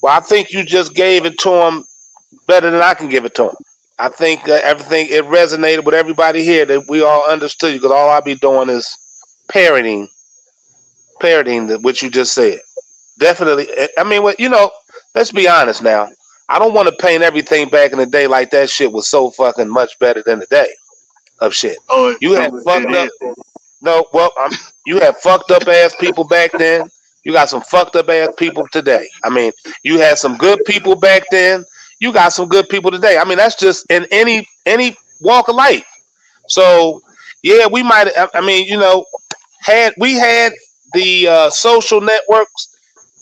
Well, I think you just gave it to him better than I can give it to him. I think everything, it resonated with everybody here, that we all understood you, because all I'll be doing is parroting what you just said. Definitely. I mean, let's be honest now. I don't want to paint everything back in the day like that shit was so fucking much better than the day of shit. Oh, you had fucked up. No, well, you had fucked up ass people back then. You got some fucked up ass people today. I mean, you had some good people back then. You got some good people today. I mean, that's just in any walk of life. So, yeah, we might. I mean, had we had the social networks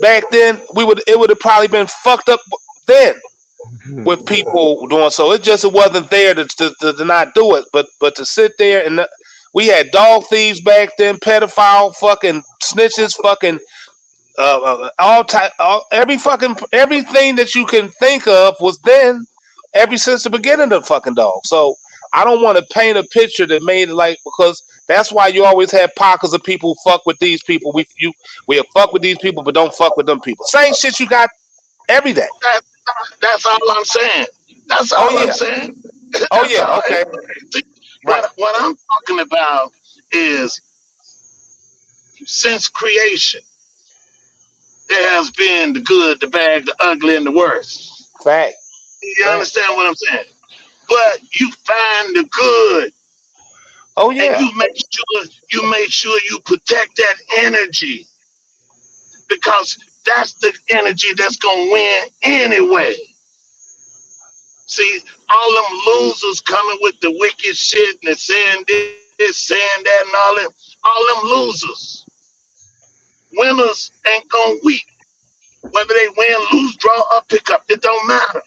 back then, it would have probably been fucked up then with people doing so. It wasn't there to not do it, but to sit there and we had dog thieves back then, pedophile, fucking snitches, fucking everything that you can think of was then, ever since the beginning of the fucking dog. So I don't want to paint a picture that made it like, because that's why you always have pockets of people who fuck with these people. We fuck with these people, but don't fuck with them people. Same shit you got every day. That's all I'm saying. That's all I'm saying. Oh yeah, okay. What I'm talking about is, since creation, there has been the good, the bad, the ugly, and the worst. Fact. You understand what I'm saying? But you find the good. Oh yeah. And you make sure you protect that energy, because that's the energy that's gonna win anyway. See, all them losers coming with the wicked shit and saying this, saying that, and all that. All them losers. Winners ain't gonna weep. Whether they win, lose, draw, or pick up, it don't matter.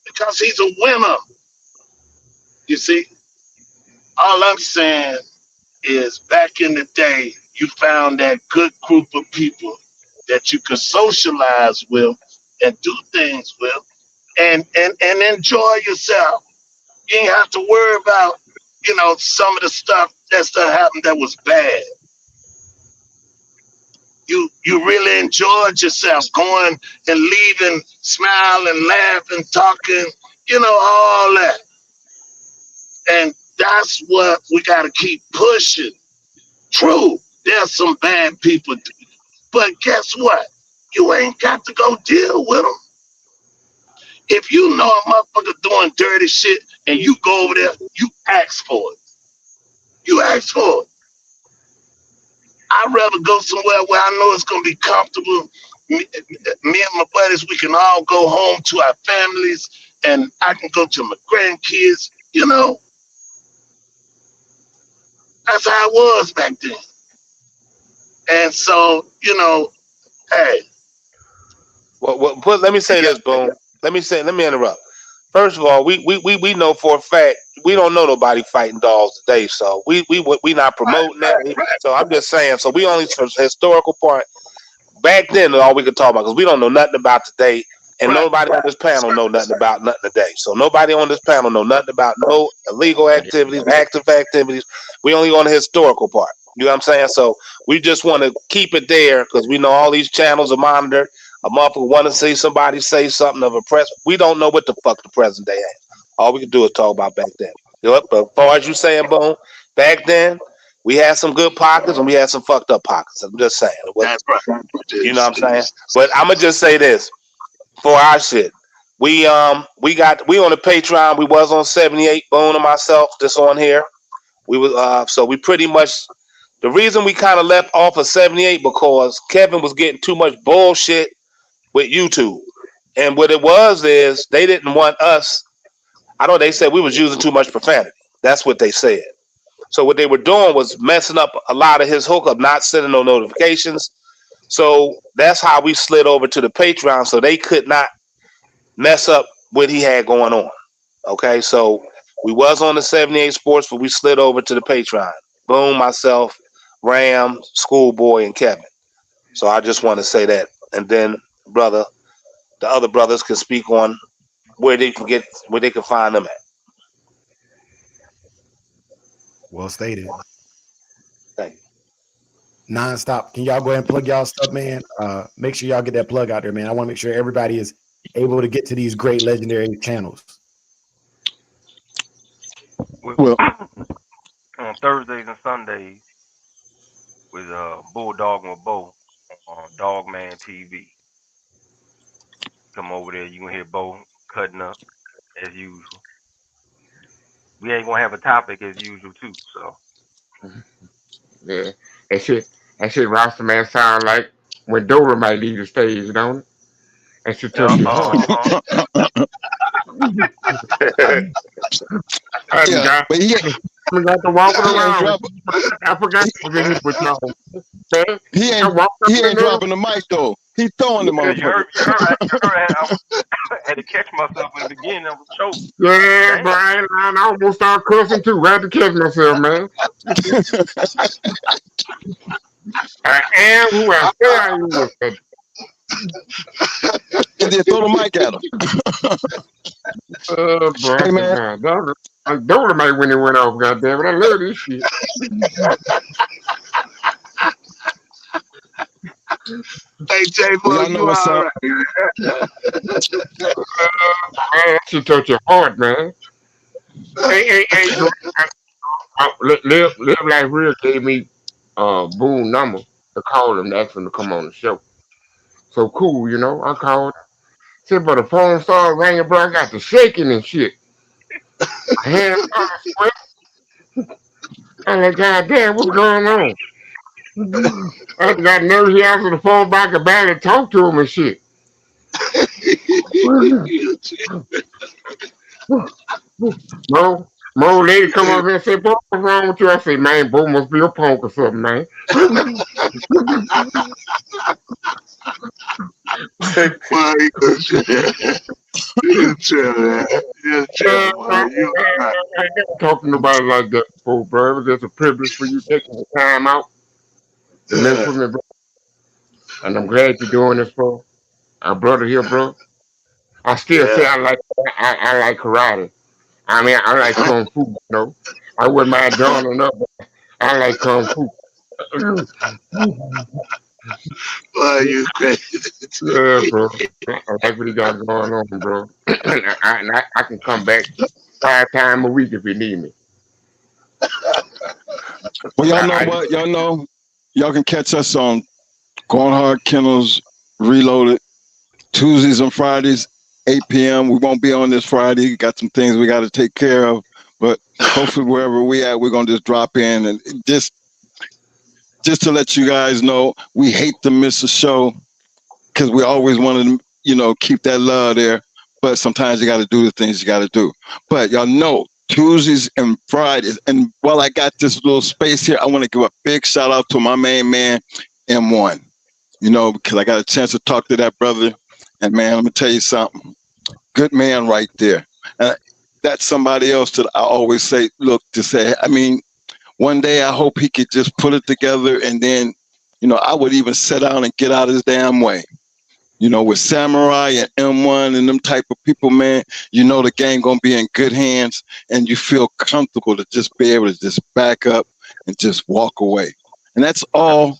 Because he's a winner. You see? All I'm saying is back in the day, you found that good group of people that you could socialize with and do things with and enjoy yourself. You ain't have to worry about, some of the stuff that happened that was bad. You really enjoyed yourself going and leaving, smiling, laughing, talking, all that. And that's what we got to keep pushing. True, there's some bad people, but guess what? You ain't got to go deal with them. If you know a motherfucker doing dirty shit and you go over there, you ask for it. You ask for it. I'd rather go somewhere where I know it's going to be comfortable. Me and my buddies, we can all go home to our families and I can go to my grandkids, That's how it was back then. And so, hey. Well, let me say this, Boom. Let me interrupt. First of all, we know for a fact we don't know nobody fighting dogs today, so we not promoting that. So I'm just saying. So we only for the historical part. Back then, all we could talk about because we don't know nothing about today, and nobody on this panel know nothing about nothing today. So nobody on this panel know nothing about no illegal activities, active activities. We only on the historical part. You know what I'm saying? So we just want to keep it there because we know all these channels are monitored. A motherfucker want to see somebody say something of a press. We don't know what the fuck the present day has. All we can do is talk about back then. But as far as you saying, Boom, back then we had some good pockets and we had some fucked up pockets. I'm just saying. That's right. You know what I'm saying? But I'm gonna just say this for our shit. We on the Patreon. We was on 78. Boone and myself just on here. We was so we pretty much. The reason we kind of left off of 78 because Kevin was getting too much bullshit with YouTube. And what it was is they didn't want us. I know they said we was using too much profanity. That's what they said. So what they were doing was messing up a lot of his hookup, not sending no notifications. So that's how we slid over to the Patreon so they could not mess up what he had going on. Okay, so we was on the 78 Sports, but we slid over to the Patreon. Boom, myself, Ram, Schoolboy, and Kevin. So I just want to say that. And then, brother, the other brothers can speak on where they can find them at. Well stated. Thank you. Non-stop. Can y'all go ahead and plug y'all stuff, man? Make sure y'all get that plug out there, man. I want to make sure everybody is able to get to these great legendary channels. Well, on Thursdays and Sundays with Bulldog with Bo on Dogman TV. Come over there, you gonna hear Bo cutting up as usual. We ain't gonna have a topic as usual too, so. Yeah, that shit Rasta man sound like when Dora might leave the stage, don't it? That shit touch your heart. Yeah, but he got to walk around. I forgot to visit with y'all. He ain't dropping the mic though. He's throwing the mic. You heard, I had to catch myself in the beginning. I was choking. Yeah, Brian, I almost started cussing too. I had to catch myself, man. I am who I say I am. And then throw the mic at him. Hey, man. Dolomite when it went off, goddamn it. I love this shit. Hey, J-Bo, you all right. Man, she touch your heart, man. Hey. Live Like Real gave me Boone number to call him to ask him to come on the show. So cool, you know. I called. Said, but the phone started ringing, bro. I got the shaking and shit. I had sweat. I'm like, God damn, what's going on? I got nervous. He answered the phone back and barely talk to him and shit. Mo lady come up here and say, "Bro, what's wrong with you?" I say, "Man, Bo must be a punk or something, man." Well, you chill, man. You chill, boy. You all right. I ain't never talked to nobody like that before, bro. It was just a privilege for you taking the time out to mess with me, bro. And I'm glad you're doing this, bro. Our brother here, bro. I still say Yeah. I like karate. I mean, I like kung fu. You know, I wouldn't mind doing enough, but I like kung fu. Boy, you crazy. Yeah, bro. I like what he got going on, bro. I can come back 5 times a week if you need me. Well, y'all know what? Y'all know y'all can catch us on Going Hard Kennels Reloaded Tuesdays and Fridays, 8 p.m. We won't be on this Friday. Got some things we got to take care of, but hopefully wherever we at, we're gonna just drop in and just to let you guys know we hate to miss a show because we always want to, keep that love there. But sometimes you got to do the things you got to do. But y'all know Tuesdays and Fridays. And while I got this little space here, I want to give a big shout out to my main man, M1. Because I got a chance to talk to that brother. And man, let me tell you something. Good man right there. That's somebody else that I always say, one day I hope he could just put it together, and then, I would even sit down and get out his damn way. With Samurai and M1 and them type of people, man, the game gonna be in good hands, and you feel comfortable to just be able to just back up and just walk away. And that's all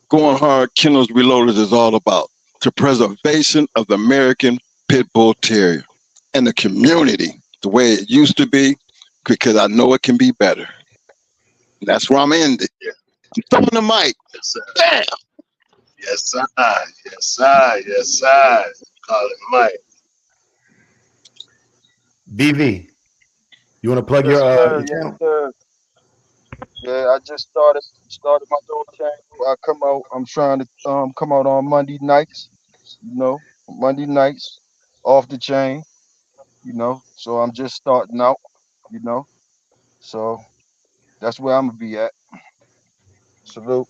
Going Hard Kennels Reloaded is all about. The preservation of the American Pit Bull Terrier and the community the way it used to be, because I know it can be better. And that's where I'm ending. I'm throwing the mic. Yes, sir. Bam! Yes, sir. Yes, sir. Yes, sir. Call it Mike. BV, you want to plug your Yes, channel? sir. Yeah, I just started my own channel. I'm trying to come out on Monday nights, Monday nights, off the chain, So I'm just starting out, So that's where I'm gonna be at. Salute.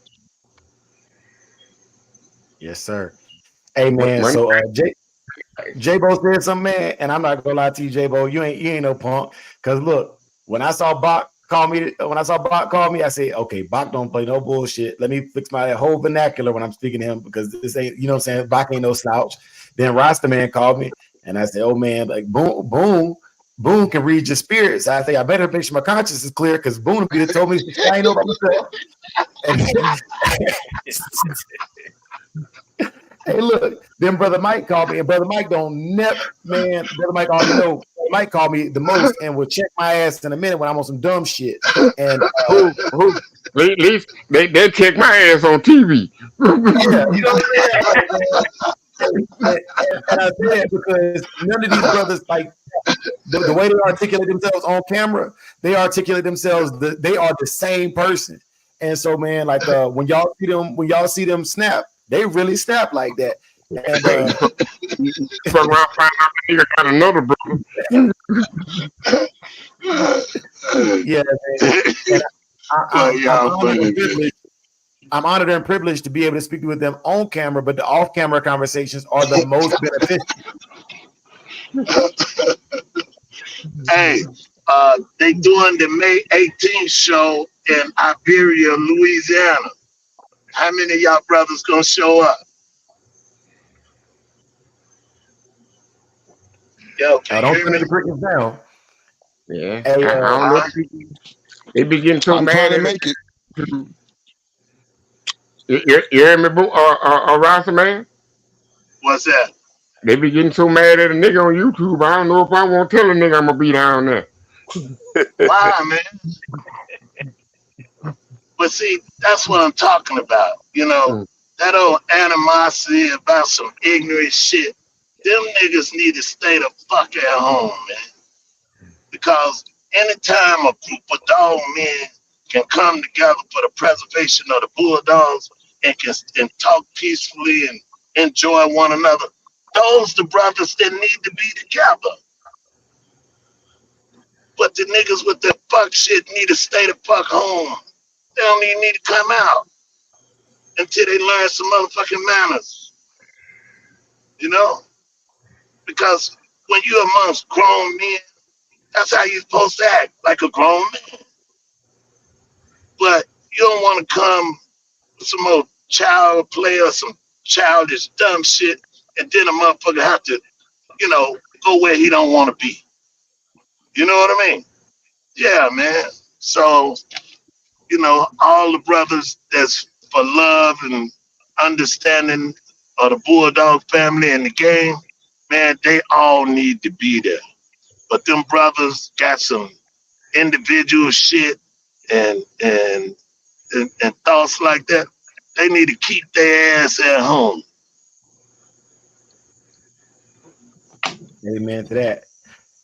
Yes, sir. Hey man, When so J-Bo said something, man, and I'm not gonna lie to you, J-Bo, you ain't no punk. Cause look, when I saw Bach call me, I said, okay, Bach don't play no bullshit. Let me fix my whole vernacular when I'm speaking to him, because this ain't, you know what I'm saying? Bach ain't no slouch. Then Rasta Man called me, and I said, oh man, like Boone can read your spirits. I think I better make sure my conscience is clear, because Boone would be the told me I ain't know about myself. Hey, look, then Brother Mike called me, and Brother Mike Brother Mike already know. Brother Mike called me the most and will check my ass in a minute when I'm on some dumb shit. And at least they check my ass on TV. Yeah, you know what I'm saying? And I said, because none of these brothers, like the way they articulate themselves on camera, they articulate themselves. They are the same person. And so, man, like when y'all see them snap, they really snap like that. And Fuck around, find out the nigga got another brother. Yeah, man. I'm honored and privileged to be able to speak with them on camera, but the off-camera conversations are the most beneficial. Hey, they doing the May 18th show in Iberia, Louisiana. How many of y'all brothers gonna show up? Yo, I don't send the crickets down. Yeah, Hey, I don't know. They be getting so mad trying to at make it. You hear me, Rasta Man? What's that? They be getting so mad at a nigga on YouTube. I don't know if I want to tell a nigga I'm gonna be down there. Why, man? But see, that's what I'm talking about. That old animosity about some ignorant shit. Them niggas need to stay the fuck at home, man. Because anytime a group of dog men can come together for the preservation of the bulldogs and talk peacefully and enjoy one another, those the brothers that need to be together. But the niggas with the fuck shit need to stay the fuck home. They don't even need to come out until they learn some motherfucking manners. You know? Because when you're amongst grown men, that's how you're supposed to act, like a grown man. But you don't want to come with some old child play or some childish dumb shit, and then a motherfucker have to, you know, go where he don't want to be. You know what I mean? Yeah, man. So, you know, all the brothers that's for love and understanding of the Bulldog family and the game, man, they all need to be there. But them brothers got some individual shit and thoughts like that. They need to keep their ass at home. Amen to that.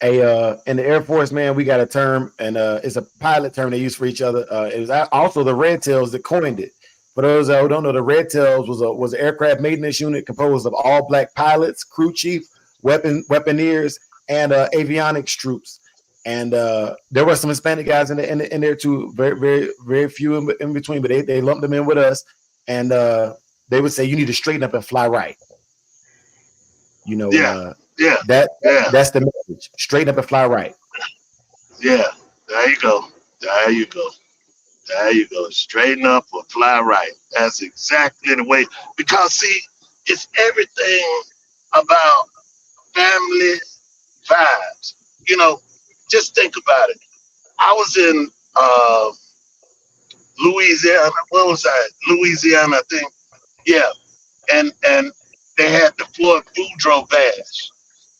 In the Air Force, man, we got a term, and it's a pilot term they use for each other. It was also the Red Tails that coined it. For those who don't know, the Red Tails was an aircraft maintenance unit composed of all black pilots, crew chief, weaponeers, and avionics troops. And there were some Hispanic guys in there too, very, very, very few in between, but they lumped them in with us. And they would say, you need to straighten up and fly right. You know, that's the message. Straighten up and fly right. Yeah, there you go. There you go. There you go. Straighten up or fly right. That's exactly the way. Because, see, it's everything about family vibes. You know, just think about it. I was in Louisiana. Where was I? Louisiana, I think. Yeah. And they had the Fort Boudreaux badge.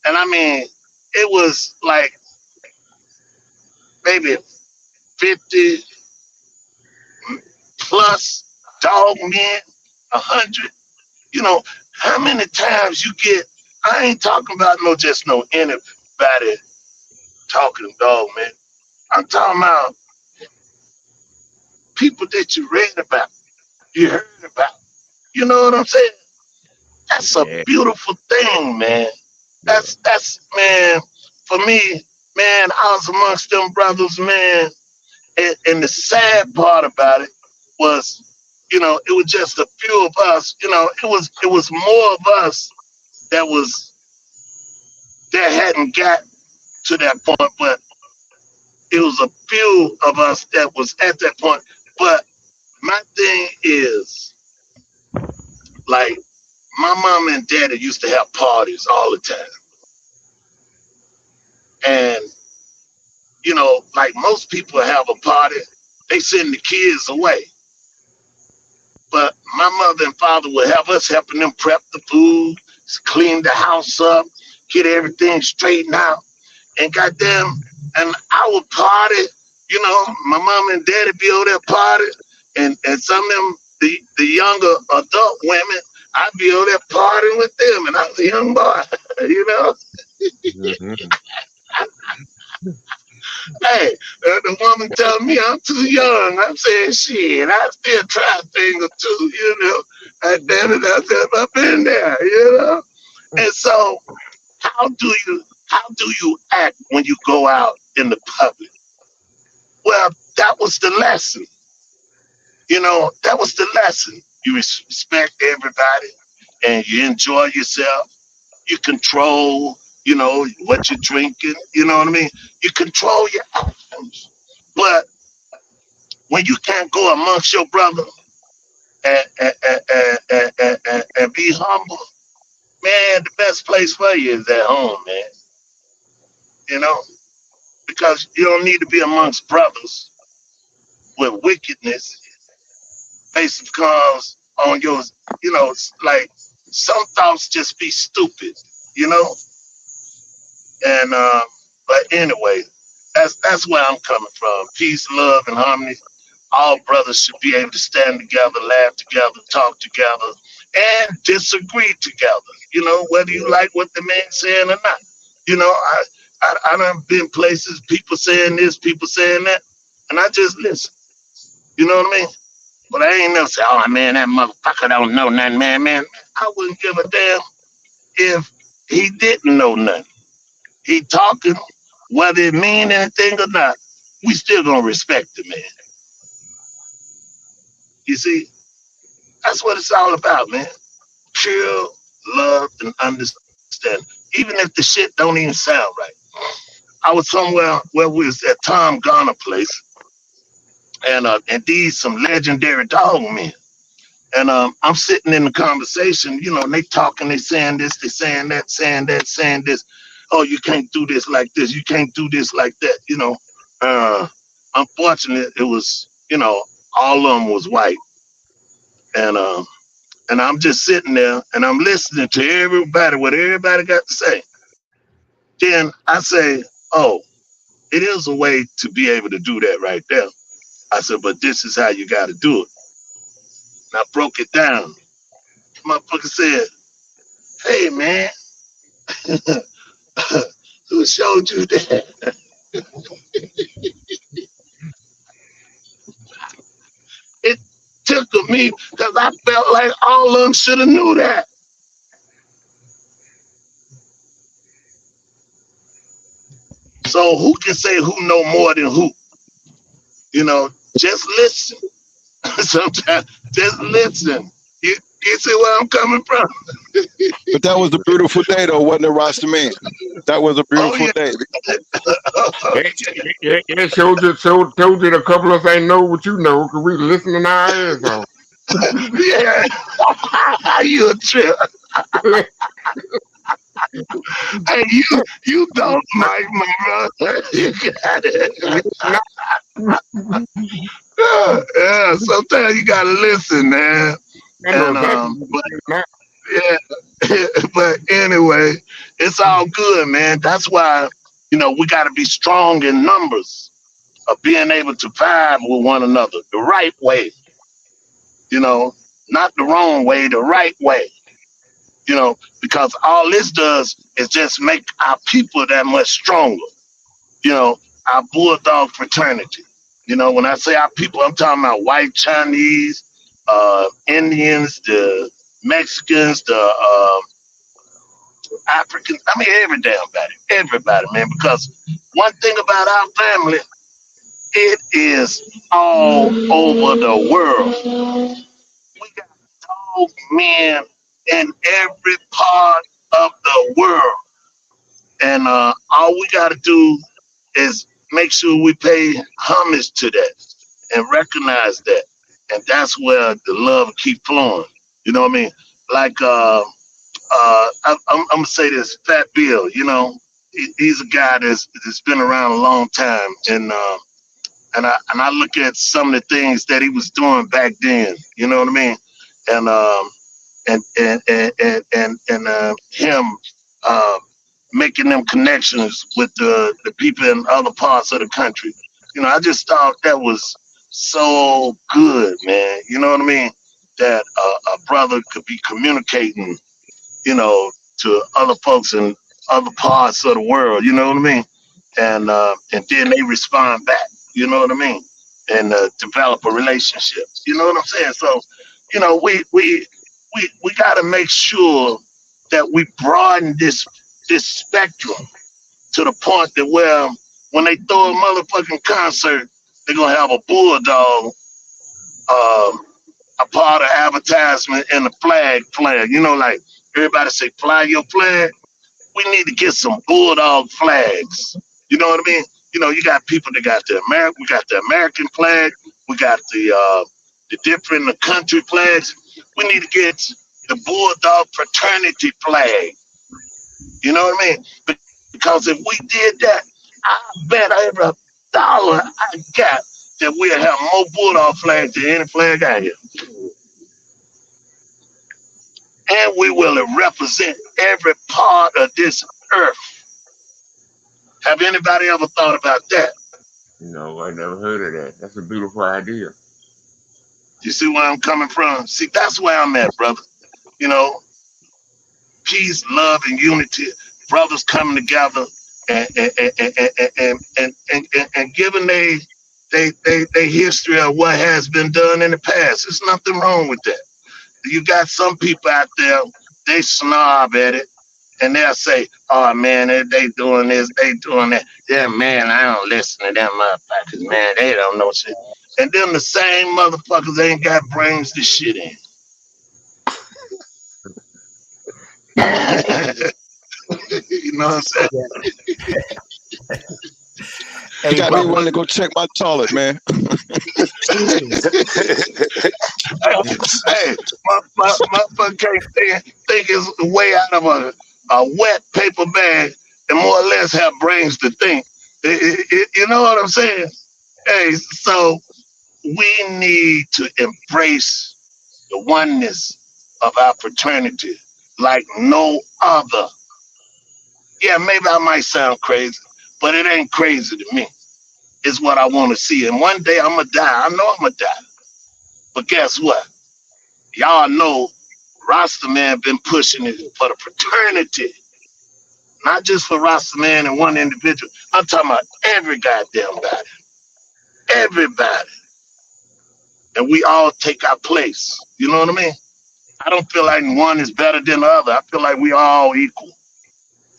And I mean, it was like maybe 50 plus dog men, 100. You know, how many times you get, I ain't talking about no anybody talking dog, man. I'm talking about people that you read about, you heard about. You know what I'm saying? That's a beautiful thing, man. That's man, for me, man, I was amongst them brothers, man. And the sad part about it was, you know, it was just a few of us. You know, it was more of us that hadn't got to that point, but it was a few of us that was at that point. But my thing is, like, my mom and daddy used to have parties all the time. And, you know, like most people have a party, they send the kids away. But my mother and father would have us helping them prep the food, clean the house up, get everything straightened out. And goddamn, and I would party, you know, my mom and daddy be over there party. And some of them, the younger adult women, I'd be over there partying with them, and I was a young boy, you know. Hey, the woman telling me I'm too young. I'm saying, shit, I still try a thing or two, you know. And then I've been there, you know. And so, how do you act when you go out in the public? Well, that was the lesson. You know, that was the lesson. You respect everybody and you enjoy yourself. You control, you know, what you're drinking. You know what I mean? You control your actions. But when you can't go amongst your brother and be humble, man, the best place for you is at home, man. You know? Because you don't need to be amongst brothers with wickedness based because on your, you know, like some thoughts just be stupid, you know? And but anyway, that's where I'm coming from. Peace, love, and harmony. All brothers should be able to stand together, laugh together, talk together, and disagree together. You know, whether you like what the man's saying or not. You know, I done been places, people saying this, people saying that, and I just listen. You know what I mean? But I ain't never say, oh man, that motherfucker don't know nothing, man. I wouldn't give a damn if he didn't know nothing. He talking whether it mean anything or not, we still gonna respect the man. You see, that's what it's all about, man. Pure love and understanding. Even if the shit don't even sound right. I was somewhere where we was at Tom Garner place, and these some legendary dog men. And I'm sitting in the conversation, you know, and they talking, they saying this, they saying that, saying that, saying this. Oh, you can't do this like this. You can't do this like that. You know, unfortunately, it was, you know, all of them was white. And I'm just sitting there and I'm listening to everybody, what everybody got to say. Then I say, oh, it is a way to be able to do that right there. I said, but this is how you got to do it. And I broke it down. Motherfucker said, hey, man, who showed you that? It tickled me because I felt like all of them should have knew that. So who can say who know more than who? You know, just listen. Sometimes just listen. You see where I'm coming from? But that was a beautiful day, though, wasn't it, Rasta Man? That was a beautiful day. It showed you a couple of things know what you know, because we listening our ears off. Yeah, you a trip. Hey, you don't like my brother. You got it. Yeah, sometimes you gotta listen, man. And, but anyway, it's all good, man. That's why, you know, we gotta be strong in numbers of being able to vibe with one another the right way. You know, not the wrong way, the right way. You know, because all this does is just make our people that much stronger. You know, our bulldog fraternity. You know, when I say our people, I'm talking about white, Chinese, Indians, the Mexicans, the Africans. I mean, everybody, man. Because one thing about our family, it is all over the world. We got dog men in every part of the world. And all we got to do is make sure we pay homage to that and recognize that. And that's where the love keep flowing. You know what I mean? Like, I'm going to say this, Fat Bill, you know, he's a guy that's been around a long time. And I look at some of the things that he was doing back then, you know what I mean? And him making them connections with the people in other parts of the country. You know, I just thought that was so good, man. You know what I mean? That a brother could be communicating, you know, to other folks in other parts of the world. You know what I mean? And then they respond back. You know what I mean? And develop a relationship. You know what I'm saying? So, you know, we got to make sure that we broaden this spectrum to the point that where when they throw a motherfucking concert, they're gonna have a bulldog, a part of advertisement and a flag playing. You know, like everybody say, fly your flag. We need to get some bulldog flags. You know what I mean? You know, you got people that got we got the American flag, we got the different country flags. We need to get the bulldog fraternity flag. You know what I mean? Because if we did that, I bet every dollar I got that we'll have more bulldog flags than any flag out here. And we will represent every part of this earth. Have anybody ever thought about that? No, I never heard of that. That's a beautiful idea. You see where I'm coming from? See, that's where I'm at, brother. You know, peace, love, and unity. Brothers coming together and giving they history of what has been done in the past. There's nothing wrong with that. You got some people out there, they snob at it and they'll say, "Oh man, they doing this, they doing that." Yeah, man, I don't listen to them motherfuckers, man. They don't know shit. And then the same motherfuckers ain't got brains to shit in. You know what I'm saying? You got me wanting to go check my toilet, man. Hey, motherfucker can't think his way out of a wet paper bag and more or less have brains to think. You know what I'm saying? Hey, so we need to embrace the oneness of our fraternity like no other. Yeah, maybe I might sound crazy, but it ain't crazy to me. It's what I want to see. And one day I'm going to die. I know I'm going to die. But guess what? Y'all know Rasta Man been pushing it for the fraternity. Not just for Rasta Man and one individual. I'm talking about every goddamn body. Everybody. And we all take our place. You know what I mean? I don't feel like one is better than the other. I feel like we all equal.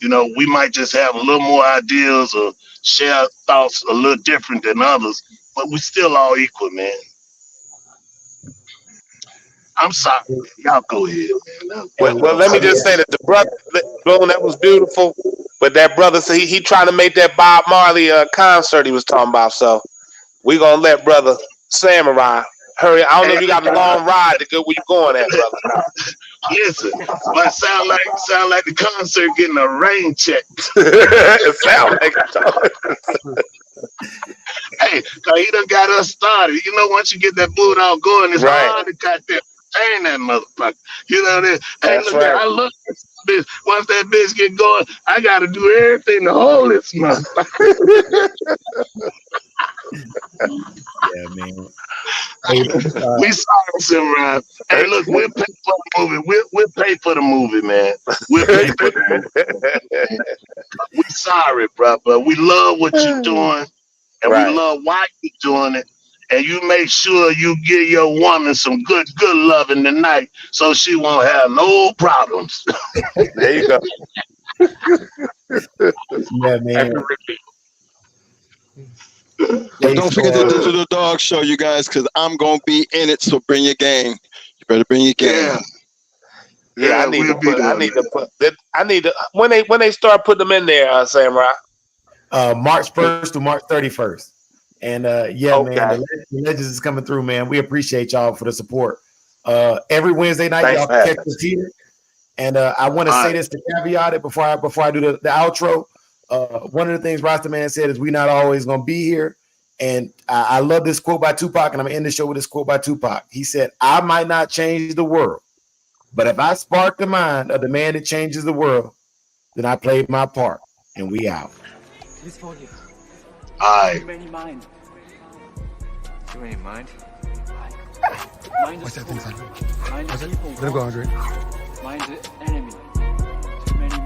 You know, we might just have a little more ideas or share thoughts a little different than others, but we still all equal, man. I'm sorry. Y'all go ahead, man. Well, let me just say that the brother, Bloom, that was beautiful. But that brother said he trying to make that Bob Marley concert he was talking about. So we gonna let brother Samurai hurry. I don't know if you got a long ride to go where you going at, brother. Listen, but sound like the concert getting a rain check. It sound like Hey, cause he done got us started. You know, once you get that bulldog going, it's hard to goddamn contain that motherfucker. You know what I mean? Hey, look, I look at this. Once that bitch get going, I gotta do everything to hold this motherfucker. Yeah, man. We sorry, Samurai. Hey, look, we'll pay for the movie. We'll pay for the movie, man. We'll pay for the movie. We sorry, bro, but we love what you're doing, and we love why you're doing it. And you make sure you give your woman some good loving tonight, so she won't have no problems. There you go. Yeah, man. Don't forget to do the dog show, you guys, because I'm going to be in it, so bring your gang. You better bring your gang. Yeah, I need to when they start putting them in there, Samurai. March 1st to March 31st. And man, the Legends is coming through, man. We appreciate y'all for the support. Every Wednesday night, y'all can catch us here. And I want to say this to caveat it before I do the outro. One of the things Rasta Man said is we're not always going to be here. And I love this quote by Tupac, and I'm going to end the show with this quote by Tupac. He said, "I might not change the world, but if I spark the mind of the man that changes the world, then I played my part, and we out." This for you. Aye. Too many mind. Too many mind? Mind the people. Mind the people. Mind the enemy.